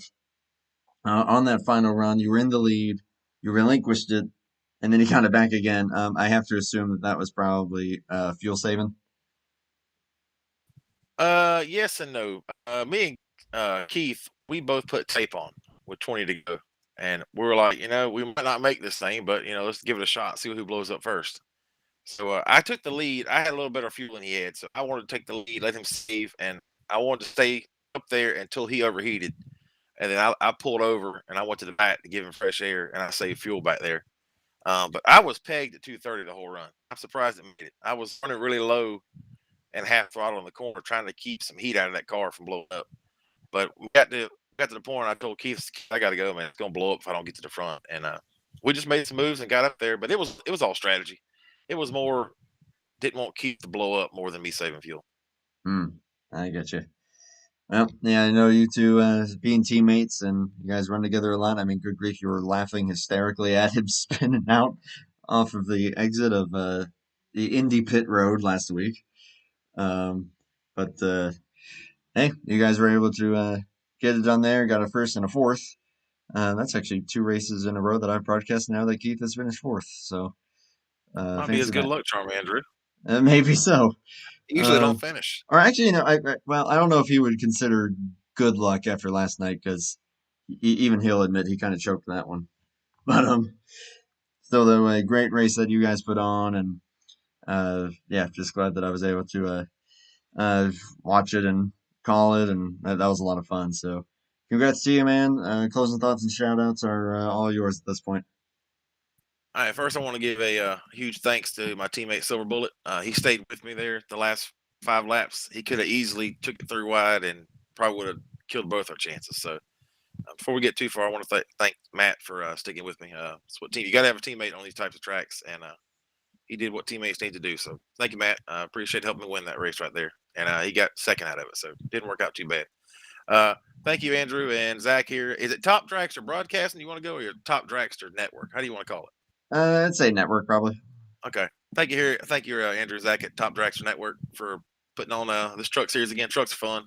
A: on that final run, you were in the lead, you relinquished it, and then you got it back again. I have to assume that that was probably fuel saving.
G: Yes and no. Me and Keith, we both put tape on with 20 to go, and we were like, we might not make this thing, but let's give it a shot, see who blows up first. So I took the lead. I had a little better fuel than he had, so I wanted to take the lead, let him save, and I wanted to stay up there until he overheated. And then I pulled over and I went to the back to give him fresh air, and I saved fuel back there. But I was pegged at 230 the whole run. I'm surprised it made it. I was running really low and half throttle in the corner, trying to keep some heat out of that car from blowing up. But we got to the point. I told Keith, I got to go, man. It's gonna blow up if I don't get to the front. And we just made some moves and got up there. But it was all strategy. It was more didn't want Keith to blow up more than me saving fuel.
A: I get you. Well, yeah, I know you two being teammates and you guys run together a lot. I mean, good grief, you were laughing hysterically at him spinning out off of the exit of the Indy pit road last week. But hey, you guys were able to get it done there, got a first and a fourth. That's actually 2 races in a row that I've broadcast now that Keith has finished fourth. So
G: Might be
A: thanks
G: his
A: for
G: good
A: that.
G: luck charm, Andrew.
A: Maybe so.
G: Usually don't finish.
A: Or actually, well, I don't know if he would consider good luck after last night because even he'll admit he kind of choked that one. But still, though, a great race that you guys put on, and yeah, just glad that I was able to watch it and call it, and that was a lot of fun. So, congrats to you, man. Closing thoughts and shout outs are all yours at this point.
G: All right, first I want to give a huge thanks to my teammate Silver Bullet. He stayed with me there the last 5 laps. He could have easily took it through wide and probably would have killed both our chances. So before we get too far, I want to thank Matt for sticking with me. It's what you got to have a teammate on these types of tracks, and he did what teammates need to do. So thank you, Matt. I appreciate helping me win that race right there, and he got second out of it, so didn't work out too bad. Thank you, Andrew and Zach here. Is it Top Dragster Broadcasting you want to go, or your Top Dragster Network? How do you want to call it?
A: I'd say network probably.
G: Okay. Thank you, Andrew Zach at Top Dragster Network for putting on this truck series again. Trucks are fun.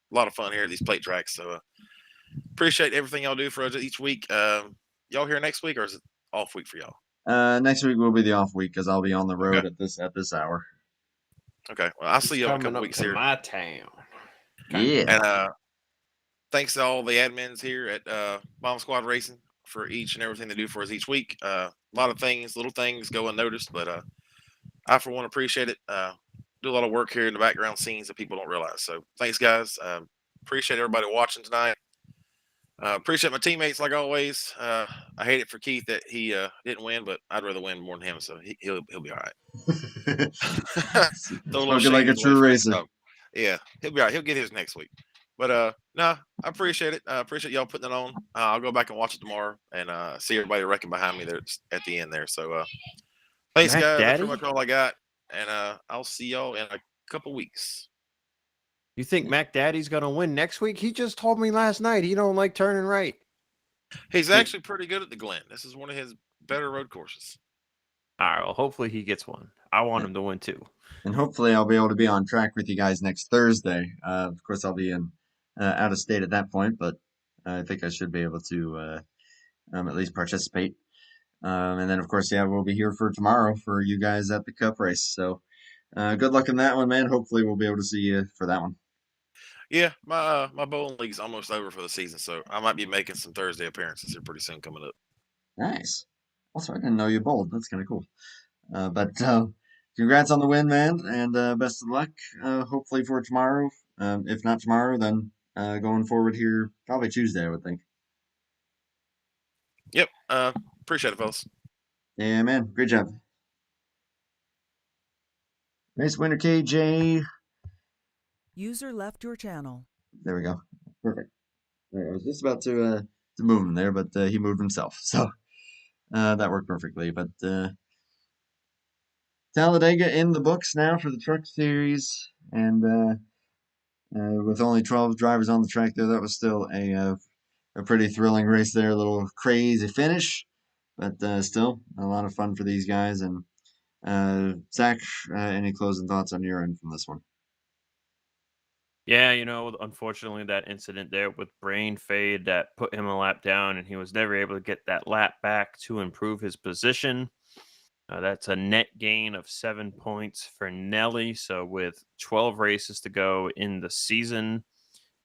G: A lot of fun here at these plate tracks. So appreciate everything y'all do for us each week. Y'all here next week, or is it off week for y'all?
A: Next week will be the off week because I'll be on the road
G: Okay.
A: at this hour.
G: Okay. Well, I'll see y'all in a
B: Coming
G: couple
B: up
G: weeks
B: to
G: here.
B: my town.
A: Yeah.
G: And thanks to all the admins here at Bomb Squad Racing for each and everything they do for us each week. A lot of things, little things go unnoticed, but I, for one, appreciate it. Do a lot of work here in the background scenes that people don't realize. So thanks, guys. Appreciate everybody watching tonight. Appreciate my teammates like always. I hate it for Keith that he didn't win, but I'd rather win more than him, so he'll be all right. Throw a little
A: Spoken like
G: shade
A: a
G: his way
A: true
G: for next
A: racer.
G: time. Yeah, he'll be all right. He'll get his next week. But no, I appreciate it. I appreciate y'all putting it on. I'll go back and watch it tomorrow and see everybody wrecking behind me there at the end there. So thanks,
B: Mac
G: guys. That's
B: Daddy?
G: pretty much all I got. And I'll see y'all in a couple weeks.
B: You think Mac Daddy's gonna win next week? He just told me last night he don't like turning right.
G: He's actually pretty good at the Glen. This is one of his better road courses.
B: All right, well, hopefully he gets one. I want him to win too.
A: And hopefully I'll be able to be on track with you guys next Thursday. Of course, I'll be in out of state at that point, but I think I should be able to at least participate. And then, of course, yeah, we'll be here for tomorrow for you guys at the Cup race. So good luck in that one, man. Hopefully we'll be able to see you for that one.
G: Yeah, my bowling league's almost over for the season, so I might be making some Thursday appearances here pretty soon coming up.
A: Nice. Also, I didn't know you bowled. That's kind of cool. But congrats on the win, man, and best of luck. Hopefully for tomorrow. If not tomorrow, then going forward here, probably Tuesday, I would think.
G: Yep. Appreciate it, fellas.
A: Yeah, man. Great job. Nice winner, KJ.
E: User left your channel.
A: There we go. Perfect. I was just about to move him there, but he moved himself, so that worked perfectly. But Talladega in the books now for the Truck Series, and with only 12 drivers on the track there, that was still a pretty thrilling race there. A little crazy finish, but still a lot of fun for these guys. And Zach, any closing thoughts on your end from this one?
B: Yeah, unfortunately, that incident there with brain fade that put him a lap down, and he was never able to get that lap back to improve his position. That's a net gain of 7 points for Nelly. So, with 12 races to go in the season,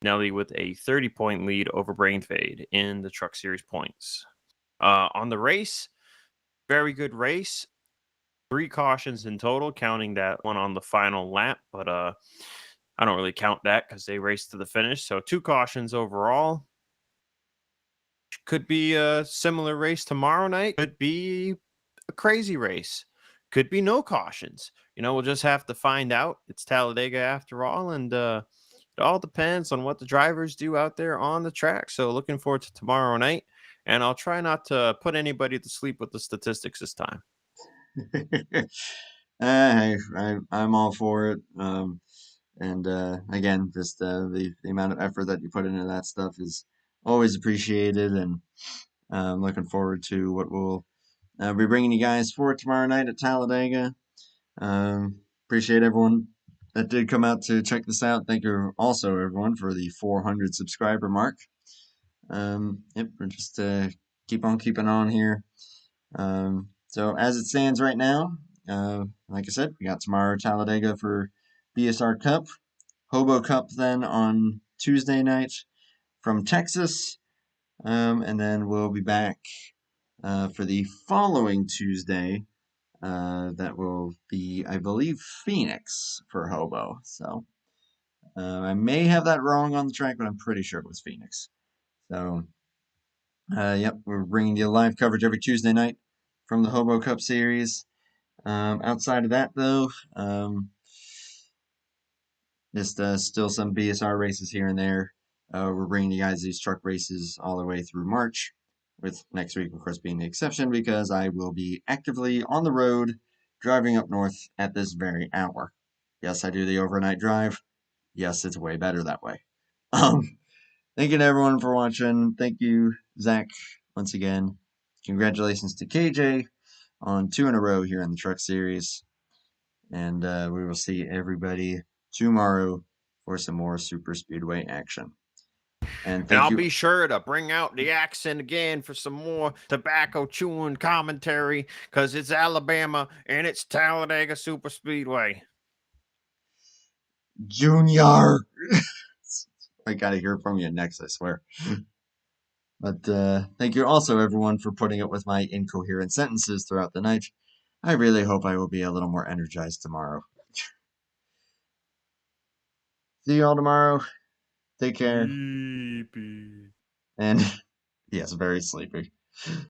B: Nelly with a 30-point lead over brain fade in the Truck Series points. On the race, very good race. 3 cautions in total, counting that one on the final lap, but I don't really count that because they raced to the finish. So 2 cautions overall. Could be a similar race tomorrow night. Could be a crazy race. Could be no cautions. We'll just have to find out. It's Talladega after all, and it all depends on what the drivers do out there on the track. So looking forward to tomorrow night, and I'll try not to put anybody to sleep with the statistics this time.
A: Hey, I'm all for it. And again, just the amount of effort that you put into that stuff is always appreciated. And looking forward to what we'll be bringing you guys for tomorrow night at Talladega. Appreciate everyone that did come out to check this out. Thank you also, everyone, for the 400 subscriber mark. Yep, we're just keep on keeping on here. So as it stands right now, like I said, we got tomorrow Talladega for BSR Cup, Hobo Cup then on Tuesday night from Texas, and then we'll be back for the following Tuesday. That will be, I believe, Phoenix for Hobo. So I may have that wrong on the track, but I'm pretty sure it was Phoenix. So yep, we're bringing you live coverage every Tuesday night from the Hobo Cup Series. Outside of that, though, just still some BSR races here and there. We're bringing you guys these truck races all the way through March, with next week, of course, being the exception because I will be actively on the road driving up north at this very hour. Yes, I do the overnight drive. Yes, it's way better that way. Thank you to everyone for watching. Thank you, Zach, once again. Congratulations to KJ on 2 in a row here in the Truck Series. And we will see everybody tomorrow for some more Superspeedway action. And thank
B: I'll
A: you.
B: be sure to bring out the accent again for some more tobacco chewing commentary because it's Alabama and it's Talladega Superspeedway.
A: Junior! I gotta hear from you next, I swear. But thank you also, everyone, for putting up with my incoherent sentences throughout the night. I really hope I will be a little more energized tomorrow. See you all tomorrow. Take care.
B: Sleepy.
A: And yes, very sleepy.